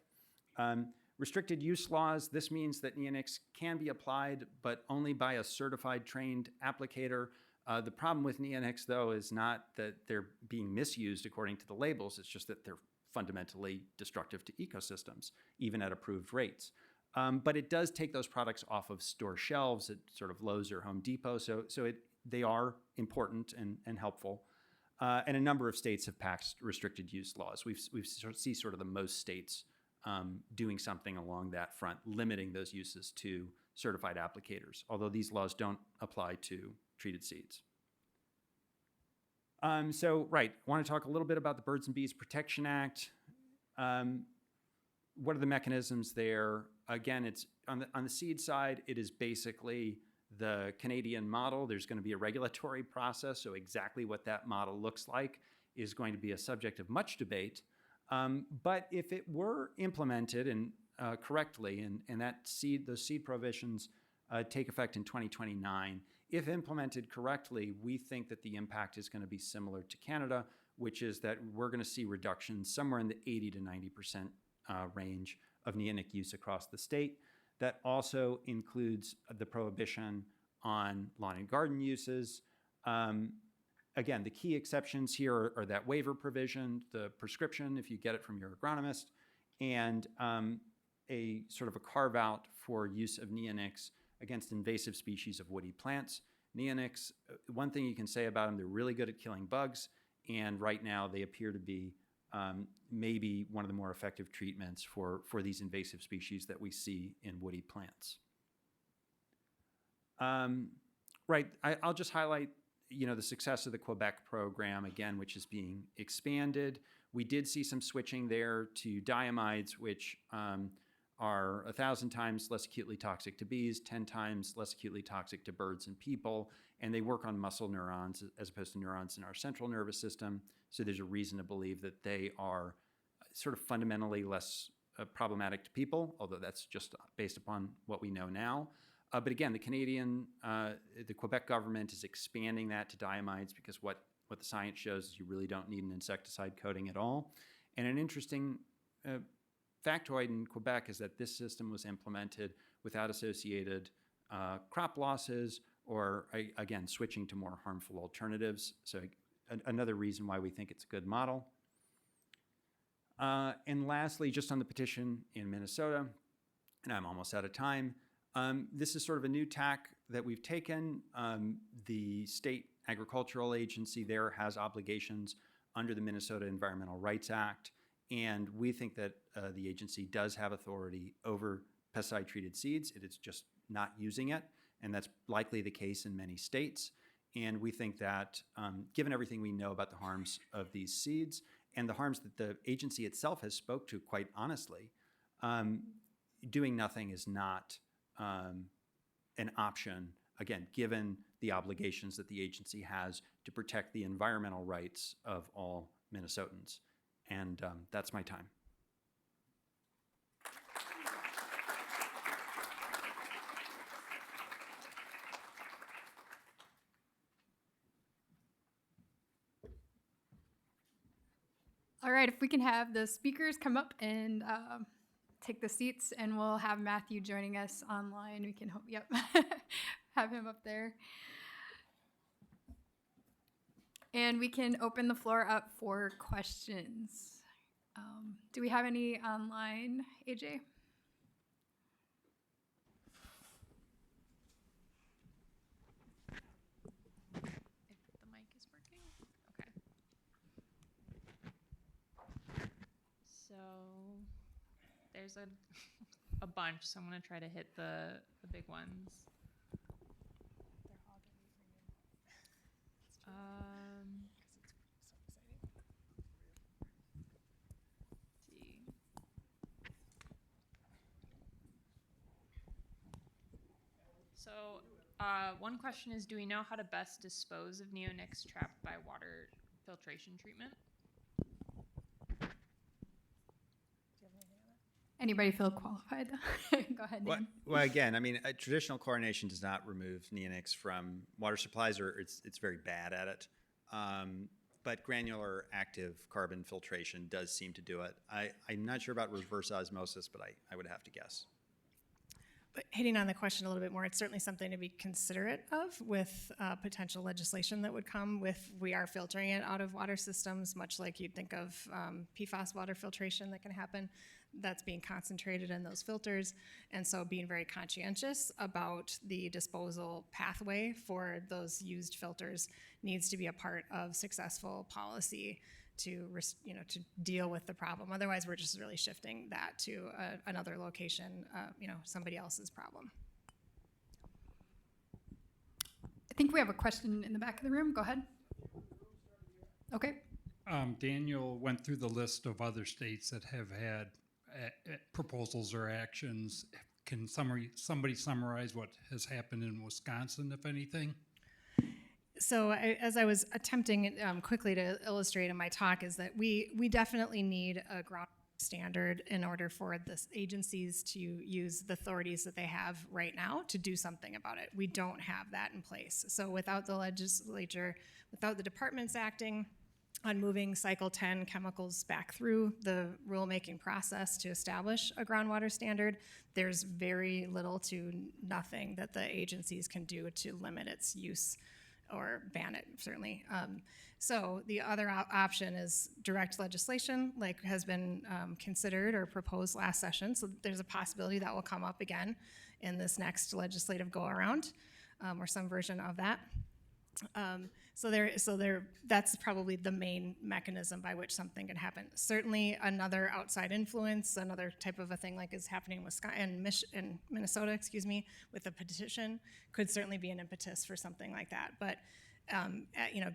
Restricted use laws, this means that neonics can be applied, but only by a certified trained applicator. The problem with neonics, though, is not that they're being misused according to the labels. It's just that they're fundamentally destructive to ecosystems, even at approved rates. But it does take those products off of store shelves at sort of Lowe's or Home Depot, so they are important and helpful. And a number of states have passed restricted use laws. We see sort of the most states doing something along that front, limiting those uses to certified applicators, although these laws don't apply to treated seeds. I want to talk a little bit about the Birds and Bees Protection Act. What are the mechanisms there? Again, it's on the seed side, it is basically the Canadian model. There's going to be a regulatory process, so exactly what that model looks like is going to be a subject of much debate. But if it were implemented correctly, and those seed provisions take effect in 2029, if implemented correctly, we think that the impact is going to be similar to Canada, which is that we're going to see reductions somewhere in the 80 to 90% range of neonic use across the state. That also includes the prohibition on lawn and garden uses. Again, the key exceptions here are that waiver provision, the prescription if you get it from your agronomist, and a sort of a carve out for use of neonics against invasive species of woody plants. Neonics, one thing you can say about them, they're really good at killing bugs, and right now they appear to be maybe one of the more effective treatments for these invasive species that we see in woody plants. I'll just highlight the success of the Quebec program, again, which is being expanded. We did see some switching there to diamides, which are 1,000 times less acutely toxic to bees, 10 times less acutely toxic to birds and people, and they work on muscle neurons as opposed to neurons in our central nervous system. So there's a reason to believe that they are sort of fundamentally less problematic to people, although that's just based upon what we know now. But again, the Quebec government is expanding that to diamides because what the science shows is you really don't need an insecticide coating at all. And an interesting factoid in Quebec is that this system was implemented without associated crop losses or, again, switching to more harmful alternatives. So another reason why we think it's a good model. And lastly, just on the petition in Minnesota, and I'm almost out of time, this is sort of a new tack that we've taken. The state agricultural agency there has obligations under the Minnesota Environmental Rights Act, and we think that the agency does have authority over pesticide-treated seeds. It is just not using it, and that's likely the case in many states. And we think that given everything we know about the harms of these seeds and the harms that the agency itself has spoke to quite honestly, doing nothing is not an option, again, given the obligations that the agency has to protect the environmental rights of all Minnesotans. And that's my time. All right, if we can have the speakers come up and take the seats, and we'll have Matthew joining us online. We can hope, yep, have him up there. And we can open the floor up for questions. Do we have any online, AJ? If the mic is working? Okay. So there's a bunch, so I'm going to try to hit the big ones. See. So one question is, do we know how to best dispose of neonics trapped by water filtration treatment? Anybody feel qualified? Go ahead, Dan. Well, again, I mean, traditional chlorination does not remove neonics from water supplies, or it's very bad at it. But granular active carbon filtration does seem to do it. I'm not sure about reverse osmosis, but I would have to guess. But hitting on the question a little bit more, it's certainly something to be considerate of with potential legislation that would come with, we are filtering it out of water systems, much like you'd think of PFAS water filtration that can happen. That's being concentrated in those filters. And so being very conscientious about the disposal pathway for those used filters needs to be a part of successful policy to deal with the problem. Otherwise, we're just really shifting that to another location, somebody else's problem. I think we have a question in the back of the room. Go ahead. Okay. Daniel went through the list of other states that have had proposals or actions. Can somebody summarize what has happened in Wisconsin, if anything? So as I was attempting quickly to illustrate in my talk is that we definitely need a ground standard in order for the agencies to use the authorities that they have right now to do something about it. We don't have that in place. So without the legislature, without the departments acting on moving Cycle 10 chemicals back through the rulemaking process to establish a groundwater standard, there's very little to nothing that the agencies can do to limit its use or ban it, certainly. So the other option is direct legislation, like has been considered or proposed last session. So there's a possibility that will come up again in this next legislative go-around, or some version of that. That's probably the main mechanism by which something can happen. Certainly another outside influence, another type of a thing like is happening in Wisconsin, in Minnesota, with a petition could certainly be an impetus for something like that. But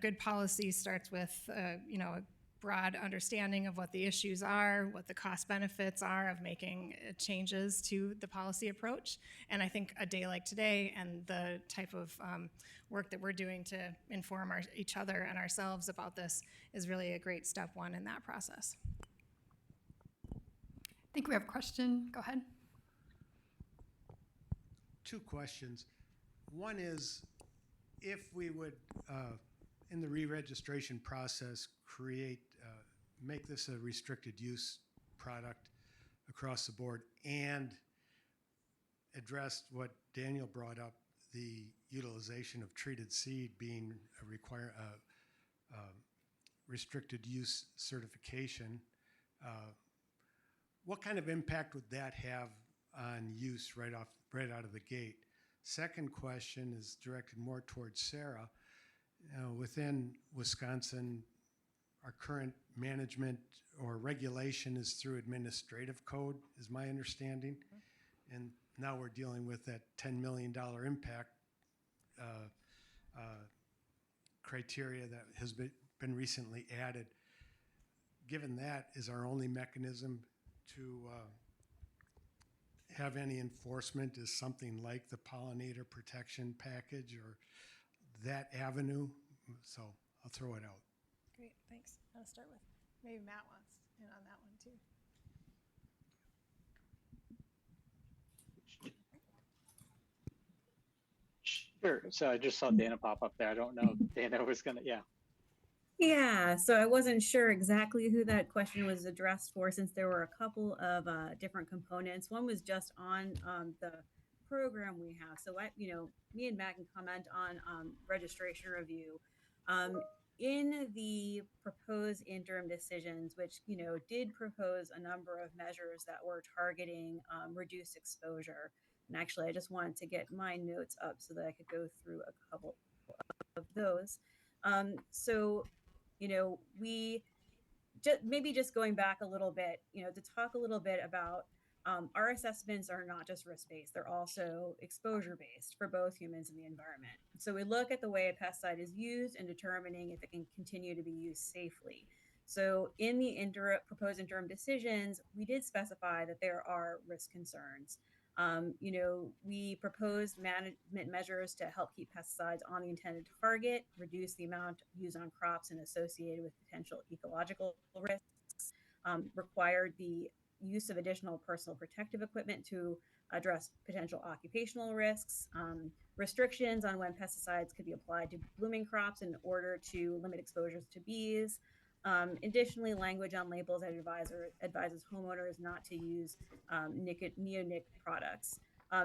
good policy starts with a broad understanding of what the issues are, what the cost benefits are of making changes to the policy approach. And I think a day like today and the type of work that we're doing to inform each other and ourselves about this is really a great step one in that process. think we have a question. Go ahead. Two questions. One is, if we would, in the re-registration process, make this a restricted use product across the board and addressed what Daniel brought up, the utilization of treated seed being a restricted use certification, what kind of impact would that have on use right out of the gate? Second question is directed more towards Sara. Within Wisconsin, our current management or regulation is through administrative code, is my understanding. And now we're dealing with that $10 million impact criteria that has been recently added. Given that, is our only mechanism to have any enforcement is something like the pollinator protection package or that avenue? So I'll throw it out. Great, thanks. I'll start with, maybe Matt wants in on that one too. Sure. So I just saw Dana pop up there. I don't know if Dana was gonna, yeah. Yeah, so I wasn't sure exactly who that question was addressed for, since there were a couple of different components. One was just on the program we have. So me and Matt can comment on registration review. In the proposed interim decisions, which did propose a number of measures that were targeting reduced exposure. And actually, I just wanted to get my notes up so that I could go through a couple of those. We just going back a little bit, to talk a little bit about our assessments are not just risk-based, they're also exposure-based for both humans and the environment. So we look at the way a pesticide is used and determining if it can continue to be used safely. So in the proposed interim decisions, we did specify that there are risk concerns. We proposed management measures to help keep pesticides on the intended target, reduce the amount used on crops and associated with potential ecological risks, required the use of additional personal protective equipment to address potential occupational risks, restrictions on when pesticides could be applied to blooming crops in order to limit exposures to bees. Additionally, language on labels that advises homeowners not to use neonic products.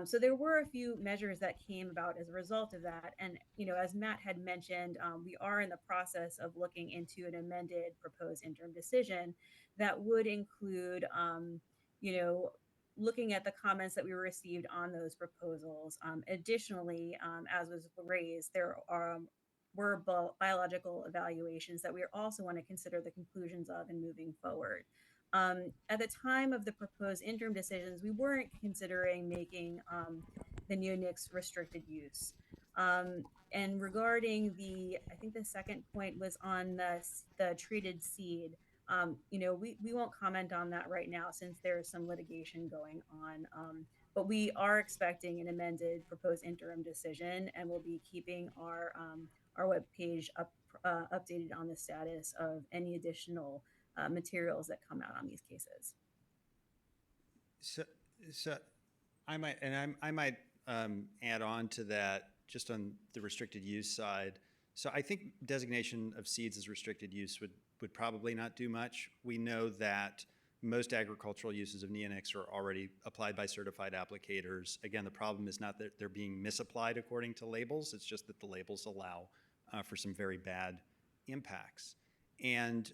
So there were a few measures that came about as a result of that. And, as Matt had mentioned, we are in the process of looking into an amended proposed interim decision that would include, looking at the comments that we received on those proposals. Additionally, as was raised, there were biological evaluations that we also want to consider the conclusions of and moving forward. At the time of the proposed interim decisions, we weren't considering making the neonics restricted use. And regarding I think the second point was on the treated seed. We won't comment on that right now since there is some litigation going on. But we are expecting an amended proposed interim decision, and we'll be keeping our webpage updated on the status of any additional materials that come out on these cases. So I might add on to that just on the restricted use side. So I think designation of seeds as restricted use would probably not do much. We know that most agricultural uses of neonics are already applied by certified applicators. Again, the problem is not that they're being misapplied according to labels, it's just that the labels allow for some very bad impacts. And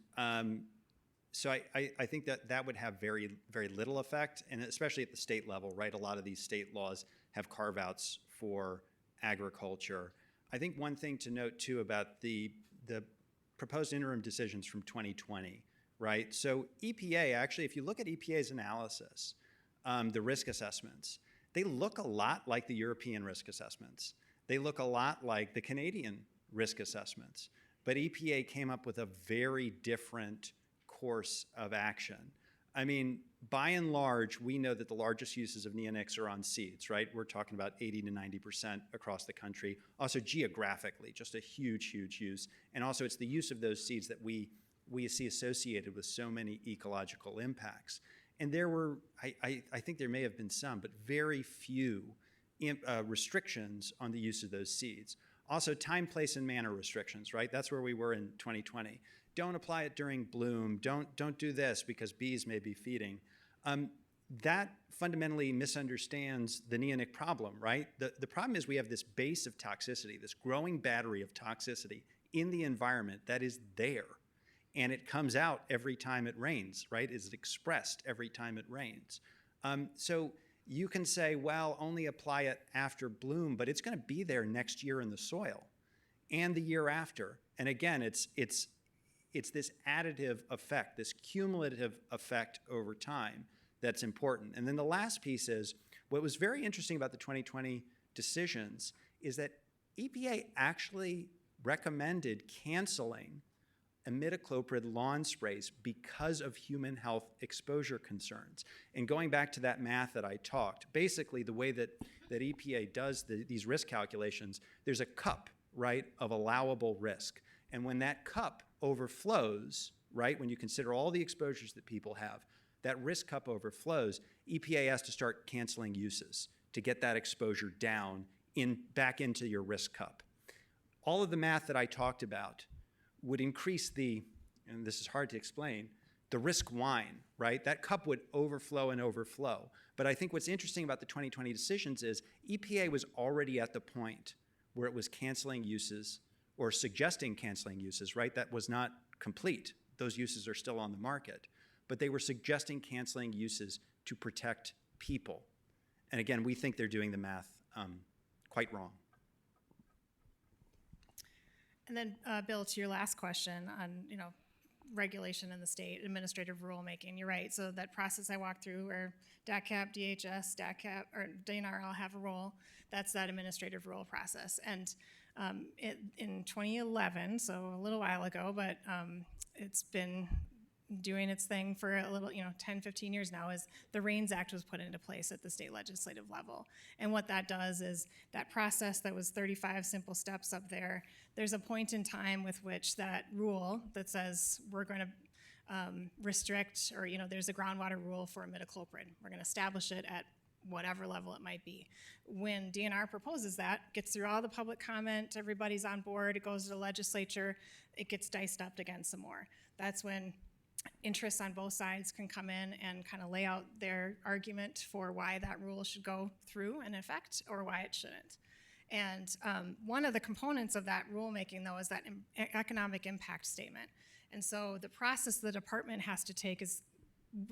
so I think that would have very, very little effect, and especially at the state level, right? A lot of these state laws have carve-outs for agriculture. I think one thing to note too about the proposed interim decisions from 2020, right? So EPA, actually, if you look at EPA's analysis, the risk assessments, they look a lot like the European risk assessments. They look a lot like the Canadian risk assessments. But EPA came up with a very different course of action. I mean, by and large, we know that the largest uses of neonics are on seeds, right? We're talking about 80 to 90% across the country. Also geographically, just a huge, huge use. And also it's the use of those seeds that we see associated with so many ecological impacts. And there were, I think there may have been some, but very few restrictions on the use of those seeds. Also, time, place, and manner restrictions, right? That's where we were in 2020. Don't apply it during bloom. Don't do this because bees may be feeding. That fundamentally misunderstands the neonic problem, right? The problem is we have this base of toxicity, this growing battery of toxicity in the environment that is there. And it comes out every time it rains, right? It's expressed every time it rains. So you can say, well, only apply it after bloom, but it's going to be there next year in the soil and the year after. And again, it's this additive effect, this cumulative effect over time that's important. And then the last piece is, what was very interesting about the 2020 decisions is that EPA actually recommended canceling imidacloprid lawn sprays because of human health exposure concerns. And going back to that math that I talked, basically the way that EPA does these risk calculations, there's a cup, right, of allowable risk. And when that cup overflows, right, when you consider all the exposures that people have, that risk cup overflows, EPA has to start canceling uses to get that exposure down back into your risk cup. All of the math that I talked about would increase and this is hard to explain, the risk wine, right? That cup would overflow and overflow. But I think what's interesting about the 2020 decisions is EPA was already at the point where it was canceling uses or suggesting canceling uses, right? That was not complete. Those uses are still on the market. But they were suggesting canceling uses to protect people. And again, we think they're doing the math quite wrong. And then, Bill, to your last question on, regulation in the state, administrative rulemaking, you're right. So that process I walked through where DACCAP, DHS, DACCAP, or DNR all have a role, that's that administrative rule process. And in 2011, so a little while ago, but it's been doing its thing for a little, 10, 15 years now, is the RAINS Act was put into place at the state legislative level. And what that does is that process that was 35 simple steps up there, there's a point in time with which that rule that says we're going to restrict, or, there's a groundwater rule for imidacloprid. We're going to establish it at whatever level it might be. When DNR proposes that, gets through all the public comment, everybody's on board, it goes to the legislature, it gets diced up again some more. That's when interests on both sides can come in and kind of lay out their argument for why that rule should go through in effect or why it shouldn't. And one of the components of that rulemaking, though, is that economic impact statement. And so the process the department has to take is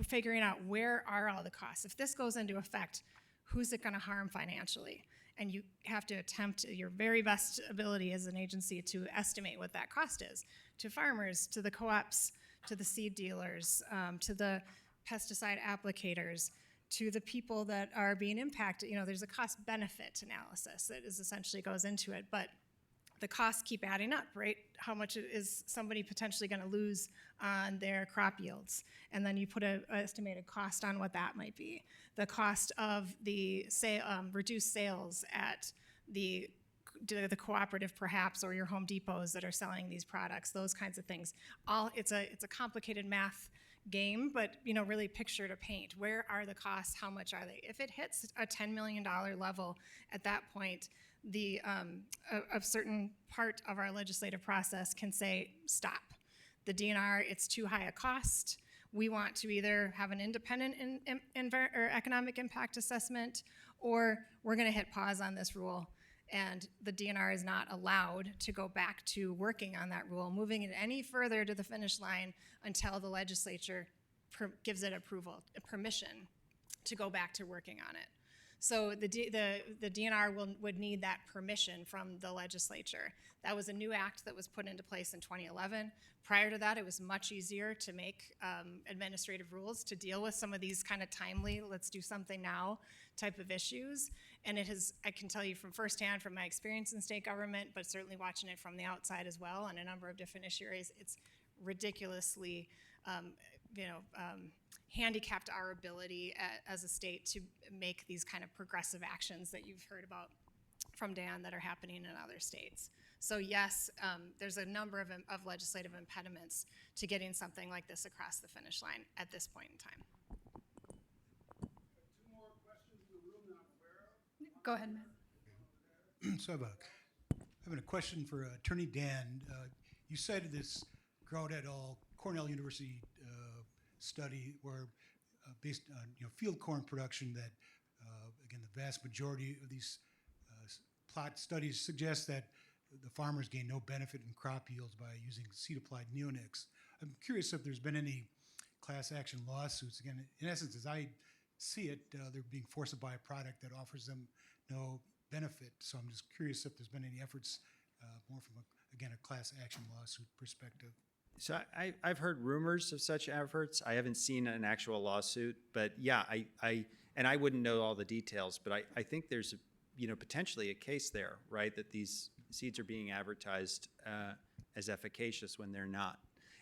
figuring out where are all the costs. If this goes into effect, who's it going to harm financially? And you have to attempt your very best ability as an agency to estimate what that cost is to farmers, to the co-ops, to the seed dealers, to the pesticide applicators, to the people that are being impacted. There's a cost-benefit analysis that essentially goes into it, but the costs keep adding up, right? How much is somebody potentially going to lose on their crop yields? And then you put an estimated cost on what that might be. The cost of the reduced sales at the cooperative perhaps, or your Home Depots that are selling these products, those kinds of things. It's a complicated math game, but really picture to paint. Where are the costs? How much are they? If it hits a $10 million level at that point, a certain part of our legislative process can say, stop. The DNR, it's too high a cost. We want to either have an independent or economic impact assessment, or we're going to hit pause on this rule. And the DNR is not allowed to go back to working on that rule, moving it any further to the finish line until the legislature gives it permission to go back to working on it. So the DNR would need that permission from the legislature. That was a new act that was put into place in 2011. Prior to that, it was much easier to make administrative rules to deal with some of these kind of timely, let's do something now type of issues. And I can tell you from firsthand, from my experience in state government, but certainly watching it from the outside as well on a number of different issue areas, it's ridiculously, handicapped our ability as a state to make these kind of progressive actions that you've heard about from Dan that are happening in other states. So yes, there's a number of legislative impediments to getting something like this across the finish line at this point in time. Go ahead, Matt. So having a question for Attorney Dan. You cited this Grout et al. Cornell University study where based on field corn production that again the vast majority of these plot studies suggest that the farmers gain no benefit in crop yields by using seed applied neonics. I'm curious if there's been any class action lawsuits. Again, in essence, as I see it, they're being forced to buy a product that offers them no benefit. So I'm just curious if there's been any efforts more from, again, a class action lawsuit perspective. So I've heard rumors of such efforts. I haven't seen an actual lawsuit, but yeah, I wouldn't know all the details, but I think there's potentially a case there, right? That these seeds are being advertised as efficacious when they're not.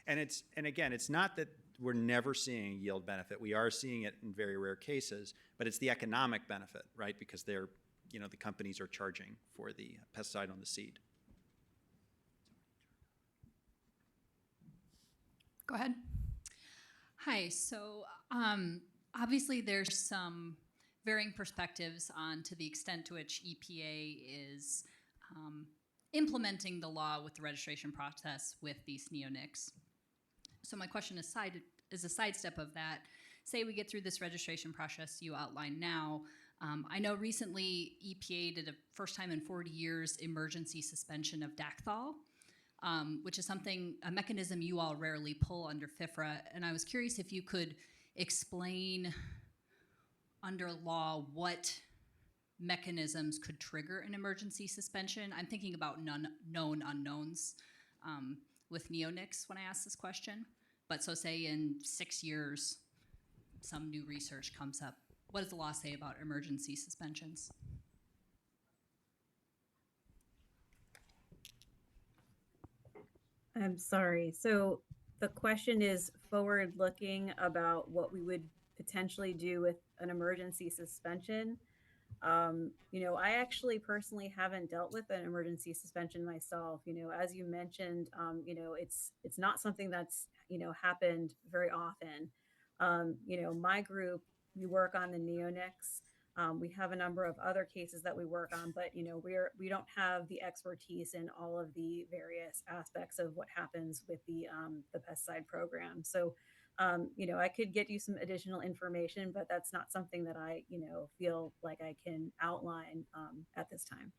And again, it's not that we're never seeing yield benefit. We are seeing it in very rare cases, but it's the economic benefit, right? Because they're, the companies are charging for the pesticide on the seed. Go ahead. Hi. So obviously there's some varying perspectives on to the extent to which EPA is implementing the law with the registration process with these neonics. So my question is a sidestep of that. Say we get through this registration process you outlined now. I know recently EPA did a first time in 40 years emergency suspension of Dacthal, which is a mechanism you all rarely pull under FIFRA. And I was curious if you could explain under law what mechanisms could trigger an emergency suspension. I'm thinking about known unknowns with neonics when I ask this question. But so say in 6 years, some new research comes up. What does the law say about emergency suspensions? I'm sorry. So the question is forward-looking about what we would potentially do with an emergency suspension. I actually personally haven't dealt with an emergency suspension myself. As you mentioned, it's not something that's happened very often. My group, we work on the neonics. We have a number of other cases that we work on, but we don't have the expertise in all of the various aspects of what happens with the pesticide program. So, I could get you some additional information, but that's not something that I feel like I can outline at this time.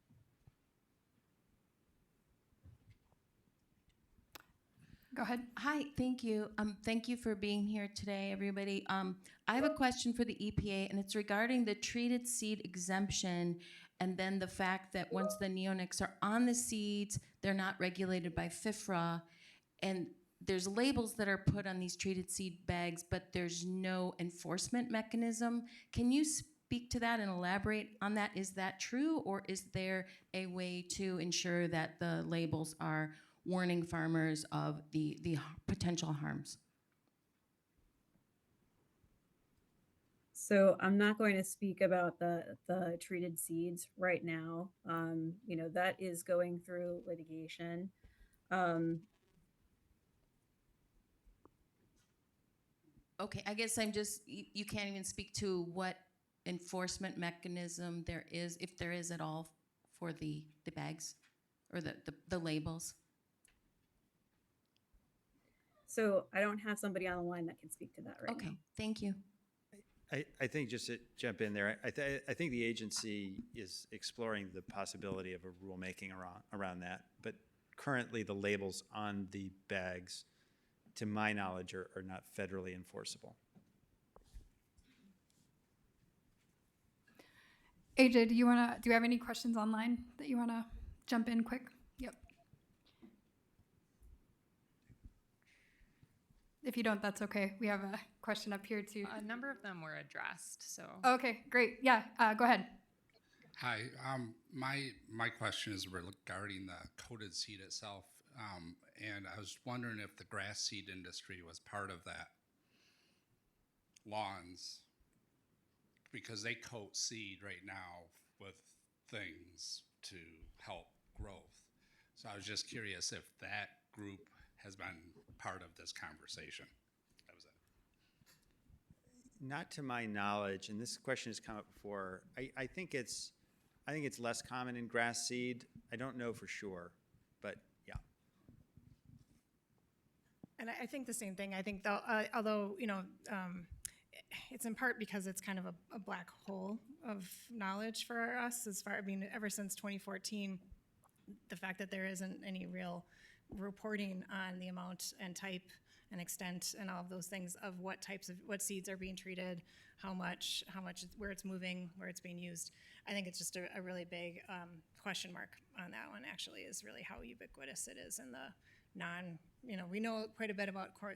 Go ahead. Hi, thank you. Thank you for being here today, everybody. I have a question for the EPA, and it's regarding the treated seed exemption, and then the fact that once the neonics are on the seeds, they're not regulated by FIFRA, and there's labels that are put on these treated seed bags, but there's no enforcement mechanism. Can you speak to that and elaborate on that? Is that true, or is there a way to ensure that the labels are warning farmers of the potential harms? So I'm not going to speak about the treated seeds right now. That is going through litigation. Okay, I guess you can't even speak to what enforcement mechanism there is, if there is at all, for the bags or the labels. So I don't have somebody on the line that can speak to that right now. Okay, thank you. I think just to jump in there, I think the agency is exploring the possibility of a rulemaking around that. But currently, the labels on the bags, to my knowledge, are not federally enforceable. AJ, do you have any questions online that you want to jump in quick? Yep. If you don't, that's okay. We have a question up here too. A number of them were addressed, so. Okay, great. Yeah, go ahead. Hi, my question is regarding the coated seed itself, and I was wondering if the grass seed industry was part of that. Lawns, because they coat seed right now with things to help growth. So I was just curious if that group has been part of this conversation. That was it. Not to my knowledge, and this question has come up before. I think it's I think it's less common in grass seed. I don't know for sure, but yeah. And I think the same thing. I think though, although it's in part because it's kind of a black hole of knowledge for us. Ever since 2014, the fact that there isn't any real reporting on the amount and type and extent and all of those things of what seeds are being treated, how much, where it's moving, where it's being used. I think it's just a really big question mark on that one. Actually, is really how ubiquitous it is in the we know quite a bit about corn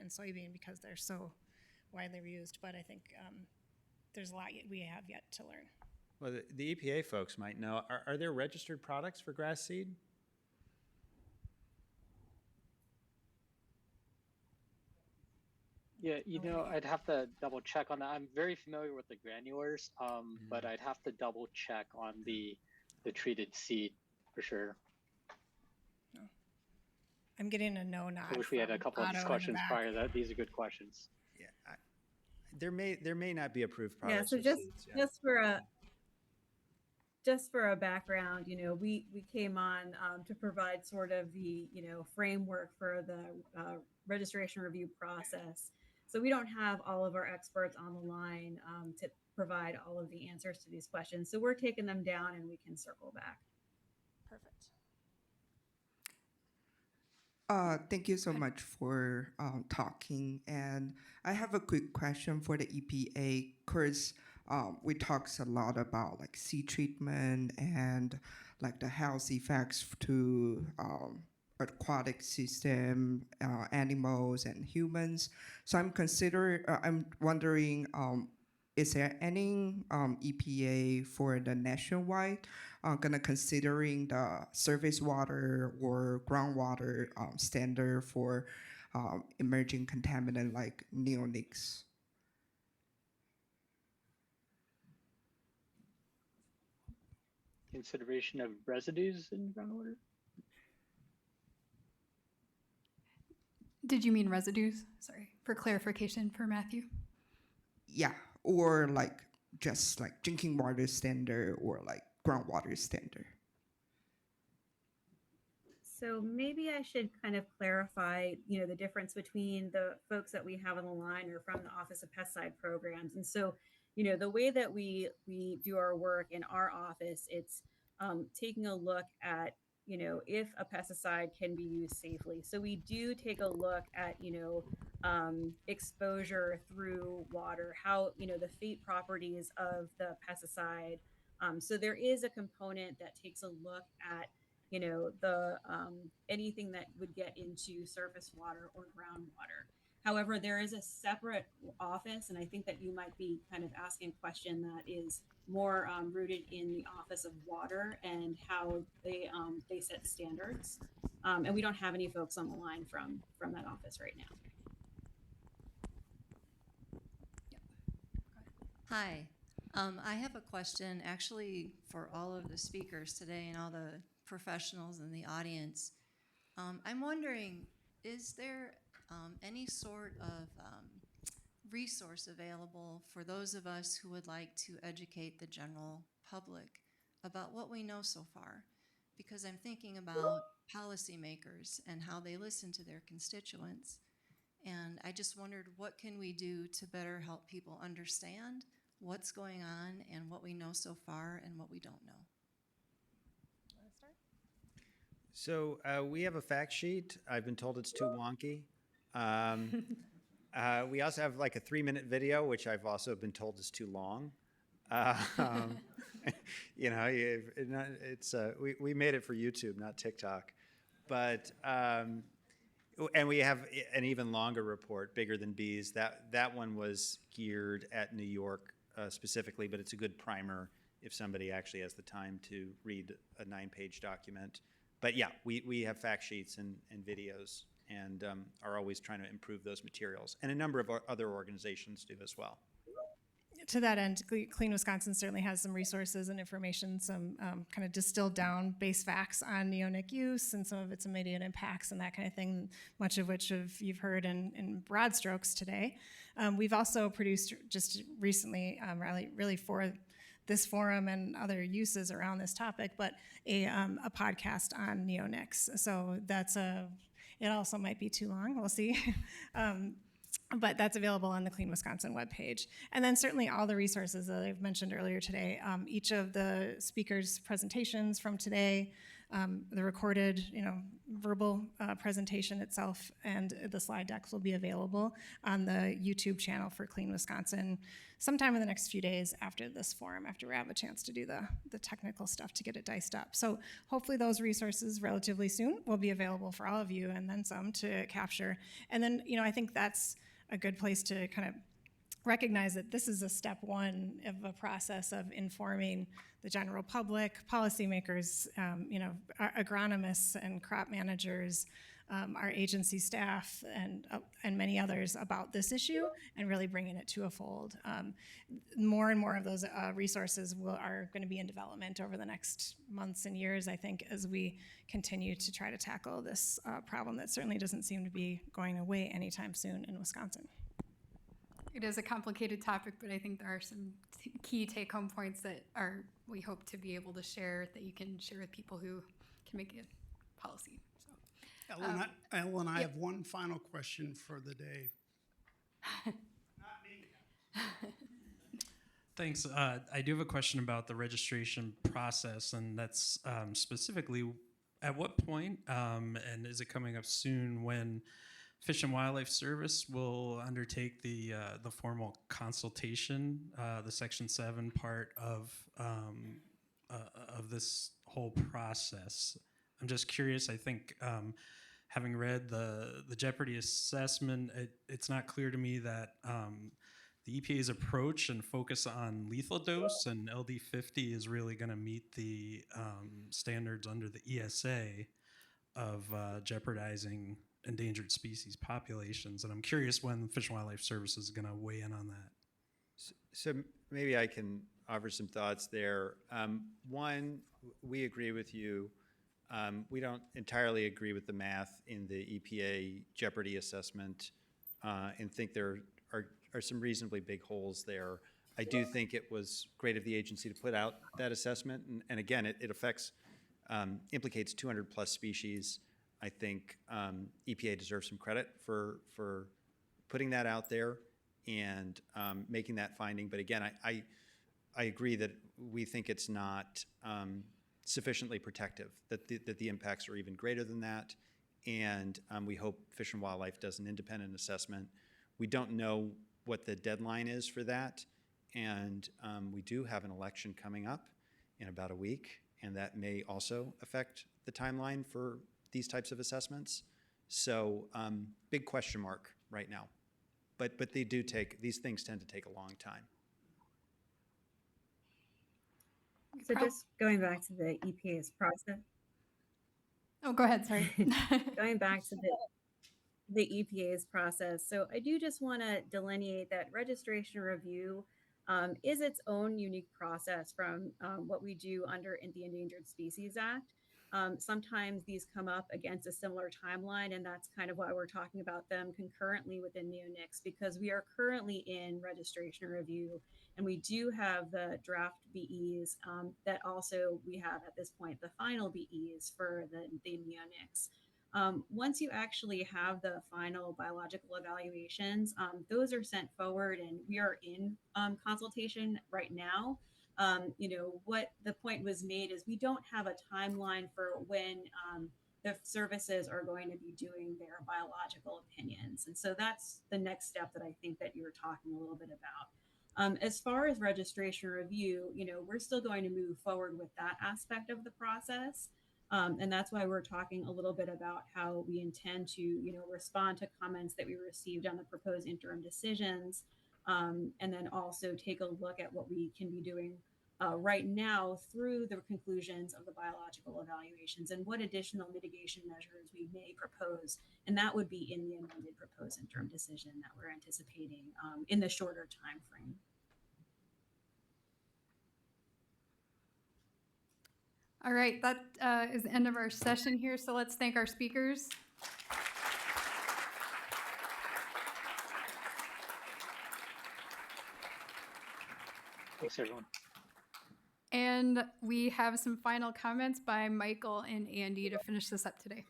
and soybean because they're so widely used, but I think there's a lot we have yet to learn. Well, the EPA folks might know. Are there registered products for grass seed? Yeah, I'd have to double check on that. I'm very familiar with the granulars, but I'd have to double check on the treated seed for sure. I'm getting a no nod. I wish we had a couple of discussions prior to that. These are good questions. Yeah, there may not be approved Yeah, products. so for just seeds, yeah. just for a background, we came on to provide sort of the framework for the registration review process. So we don't have all of our experts on the line to provide all of the answers to these questions. So we're taking them down and we can circle back. Perfect. Thank you so much for talking. And I have a quick question for the EPA. Of course, we talked a lot about like seed treatment and like the health effects to aquatic system, animals and humans. So I'm wondering, is there any EPA for the nationwide gonna considering the surface water or groundwater standard for emerging contaminant like neonics? Consideration of residues in groundwater? Did you mean residues? Sorry, for clarification for Matthew. Yeah, or like just like drinking water standard or like groundwater standard. So maybe I should kind of clarify, the difference between the folks that we have on the line or from the Office of Pesticide Programs. And so, the way that we do our work in our office, it's taking a look at, if a pesticide can be used safely. So we do take a look at, exposure through water, how, the fate properties of the pesticide. So there is a component that takes a look at, the anything that would get into surface water or groundwater. However, there is a separate office, and I think that you might be kind of asking a question that is more rooted in the Office of Water and how they set standards. And we don't have any folks on the line from that office right now. Hi, I have a question actually for all of the speakers today and all the professionals in the audience. I'm wondering, is there any sort of resource available for those of us who would like to educate the general public about what we know so far? Because I'm thinking about policymakers and how they listen to their constituents. And I just wondered, what can we do to better help people understand what's going on and what we know so far and what we don't know? So we have a fact sheet. I've been told it's too wonky. We also have like a 3-minute video, which I've also been told is too long. We made it for YouTube, not TikTok. But and we have an even longer report, Bigger Than Bees. That one was geared at New York specifically, but it's a good primer if somebody actually has the time to read a 9-page document. But yeah, we have fact sheets and videos and are always trying to improve those materials. And a number of other organizations do as well. To that end, Clean Wisconsin certainly has some resources and information, some kind of distilled down base facts on neonic use and some of its immediate impacts and that kind of thing, much of which you've heard in broad strokes today. We've also produced just recently, really for this forum and other uses around this topic, but a podcast on neonics. So it also might be too long, we'll see. But that's available on the Clean Wisconsin webpage. And then certainly all the resources that I've mentioned earlier today, each of the speakers' presentations from today, the recorded, verbal presentation itself, and the slide decks will be available on the YouTube channel for Clean Wisconsin sometime in the next few days after this forum, after we have a chance to do the technical stuff to get it diced up. So hopefully those resources relatively soon will be available for all of you, and then some to capture. And then, I think that's a good place to kind of recognize that this is a step one of a process of informing the general public, policymakers, agronomists and crop managers, our agency staff, and many others about this issue, and really bringing it to a fold. More and more of those resources are going to be in development over the next months and years, I think, as we continue to try to tackle this problem that certainly doesn't seem to be going away anytime soon in Wisconsin. It is a complicated topic, but I think there are some key take-home points that we hope to be able to share, that you can share with people who can make it policy. So, Ellen, I have one final question for the day. Thanks. I do have a question about the registration process, and that's specifically at what point, and is it coming up soon, when Fish and Wildlife Service will undertake the formal consultation, the Section 7 part of this whole process. I'm just curious. I think having read the jeopardy assessment, it's not clear to me that the EPA's approach and focus on lethal dose and LD50 is really going to meet the standards under the ESA of jeopardizing endangered species populations. And I'm curious when the Fish and Wildlife Service is going to weigh in on that. So maybe I can offer some thoughts there. One, we agree with you. We don't entirely agree with the math in the EPA jeopardy assessment and think there are some reasonably big holes there. I do think it was great of the agency to put out that assessment. And again, it affects, implicates 200 plus species. I think EPA deserves some credit for putting that out there and making that finding. But again, I agree that we think it's not sufficiently protective, that the impacts are even greater than that. And we hope Fish and Wildlife does an independent assessment. We don't know what the deadline is for that. And we do have an election coming up in about a week, and that may also affect the timeline for these types of assessments. So big question mark right now. But these things tend to take a long time. So just going back to the EPA's process. Oh, go ahead, sorry. Going back to the EPA's process. So I do just want to delineate that registration review is its own unique process from what we do under the Endangered Species Act. Sometimes these come up against a similar timeline, and that's kind of why we're talking about them concurrently within Neonics, because we are currently in registration review, and we do have the draft BEs that also we have at this point the final BEs for the Neonics. Once you actually have the final biological evaluations, those are sent forward, and we are in consultation right now. What the point was made is we don't have a timeline for when the services are going to be doing their biological opinions. And so that's the next step that I think that you're talking a little bit about. As far as registration review, we're still going to move forward with that aspect of the process. And that's why we're talking a little bit about how we intend to, respond to comments that we received on the proposed interim decisions. And then also take a look at what we can be doing right now through the conclusions of the biological evaluations and what additional mitigation measures we may propose. And that would be in the amended proposed interim decision that we're anticipating in the shorter time frame. All right, that is the end of our session here. So let's thank our speakers. Thanks, everyone. And we have some final comments by Michael and Andy to finish this up today.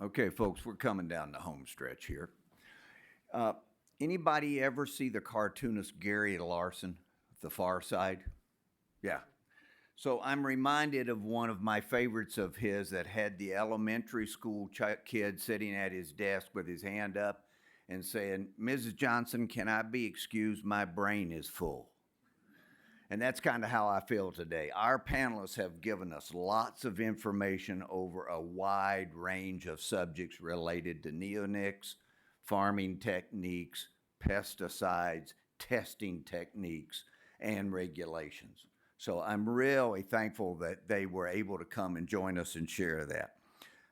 Okay, folks, we're coming down the home stretch here. Anybody ever see the cartoonist Gary Larson, The Far Side? Yeah. So I'm reminded of one of my favorites of his that had the elementary school kid sitting at his desk with his hand up and saying, "Mrs. Johnson, can I be excused? My brain is full." And that's kind of how I feel today. Our panelists have given us lots of information over a wide range of subjects related to neonics, farming techniques, pesticides, testing techniques, and regulations. So I'm really thankful that they were able to come and join us and share that.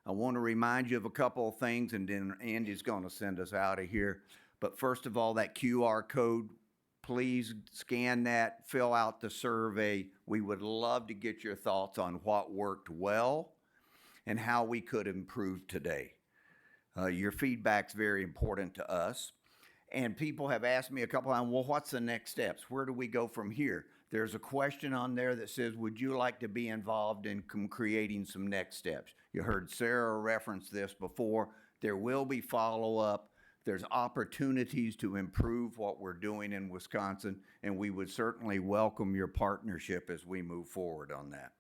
I want to remind you of a couple of things, and then Andy's going to send us out of here. But first of all, that QR code, please scan that, fill out the survey. We would love to get your thoughts on what worked well and how we could improve today. Your feedback's very important to us. And people have asked me a couple times, well, what's the next steps? Where do we go from here? There's a question on there that says, would you like to be involved in creating some next steps? You heard Sara reference this before. There will be follow-up. There's opportunities to improve what we're doing in Wisconsin, and we would certainly welcome your partnership as we move forward on that.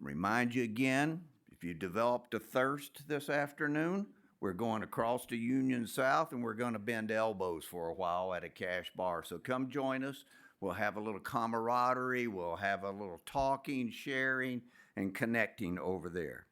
Remind you again, if you developed a thirst this afternoon, we're going across to Union South, and we're going to bend elbows for a while at a cash bar. So come join us. We'll have a little camaraderie. We'll have a little talking, sharing, and connecting over there.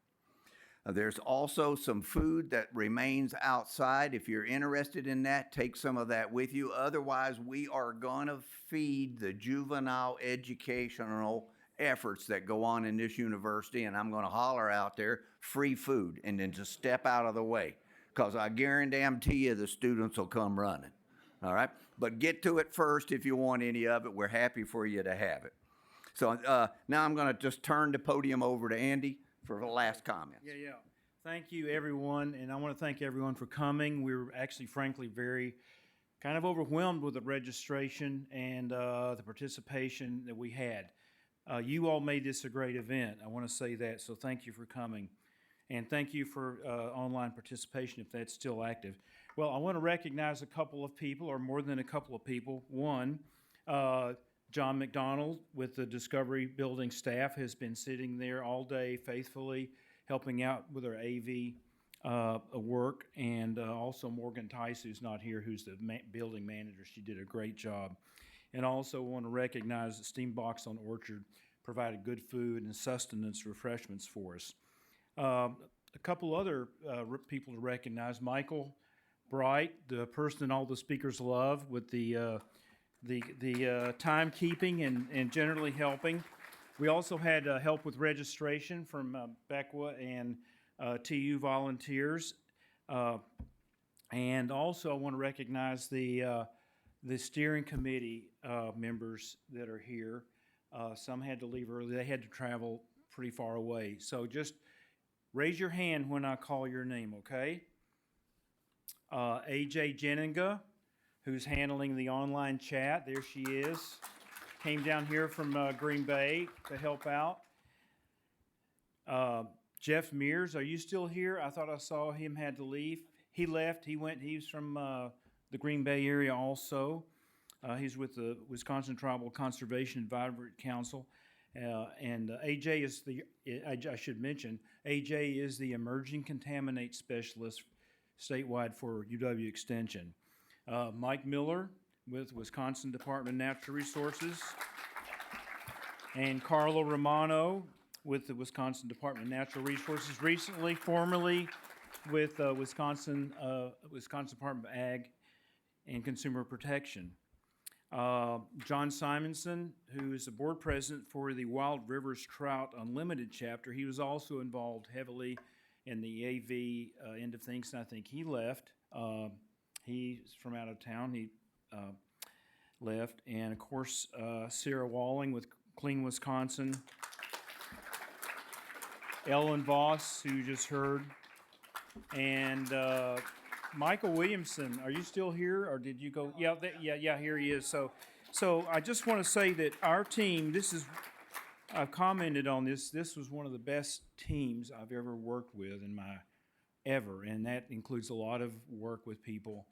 There's also some food that remains outside. If you're interested in that, take some of that with you. Otherwise, we are going to feed the juvenile educational efforts that go on in this university, and I'm going to holler out there, free food, and then just step out of the way, because I guarantee you the students will come running. All right? But get to it first if you want any of it. We're happy for you to have it. So now I'm going to just turn the podium over to Andy for the last comment. Yeah. Thank you, everyone, and I want to thank everyone for coming. We were actually, frankly, very kind of overwhelmed with the registration and the participation that we had. You all made this a great event. I want to say that, so thank you for coming. And thank you for online participation, if that's still active. Well, I want to recognize a couple of people, or more than a couple of people. One, John McDonald with the Discovery Building staff has been sitting there all day faithfully helping out with our AV work, and also Morgan Tice, who's not here, who's the building manager. She did a great job. And also want to recognize that Steambox on Orchard provided good food and sustenance refreshments for us. A couple other people to recognize: Michael Bright, the person all the speakers love, with the timekeeping and generally helping. We also had help with registration from Becwa and TU volunteers. And also I want to recognize the steering committee members that are here. Some had to leave early. They had to travel pretty far away. So just raise your hand when I call your name, okay? AJ Jeninga, who's handling the online chat. There she is. Came down here from Green Bay to help out. Jeff Mears, are you still here? I thought I saw him had to leave. He left. He's from the Green Bay area also. He's with the Wisconsin Tribal Conservation Advisory Council. And AJ is I should mention, AJ is the Emerging Contaminate Specialist statewide for UW Extension. Mike Miller with Wisconsin Department of Natural Resources. And Carlo Romano with the Wisconsin Department of Natural Resources, formerly with Wisconsin Department of Ag and Consumer Protection. John Simonson, who is the board president for the Wild Rivers Trout Unlimited chapter. He was also involved heavily in the AV end of things, and I think he left. He's from out of town. He left. And, of course, Sara Walling with Clean Wisconsin. Ellen Voss, who you just heard. And Michael Williamson, are you still here, or did you go? Yeah, here he is. So I just want to say that our team, I've commented on this. This was one of the best teams I've ever worked with and that includes a lot of work with people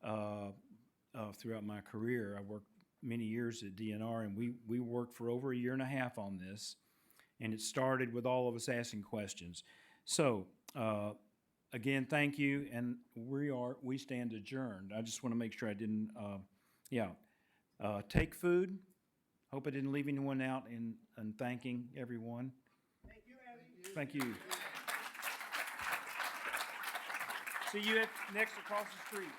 throughout my career. I worked many years at DNR, and we worked for over a year and a half on this, and it started with all of us asking questions. So again, thank you, and we stand adjourned. I just want to make sure I didn't. Take food. Hope I didn't leave anyone out in thanking everyone. Thank you, Abby. Thank you. See you next across the street.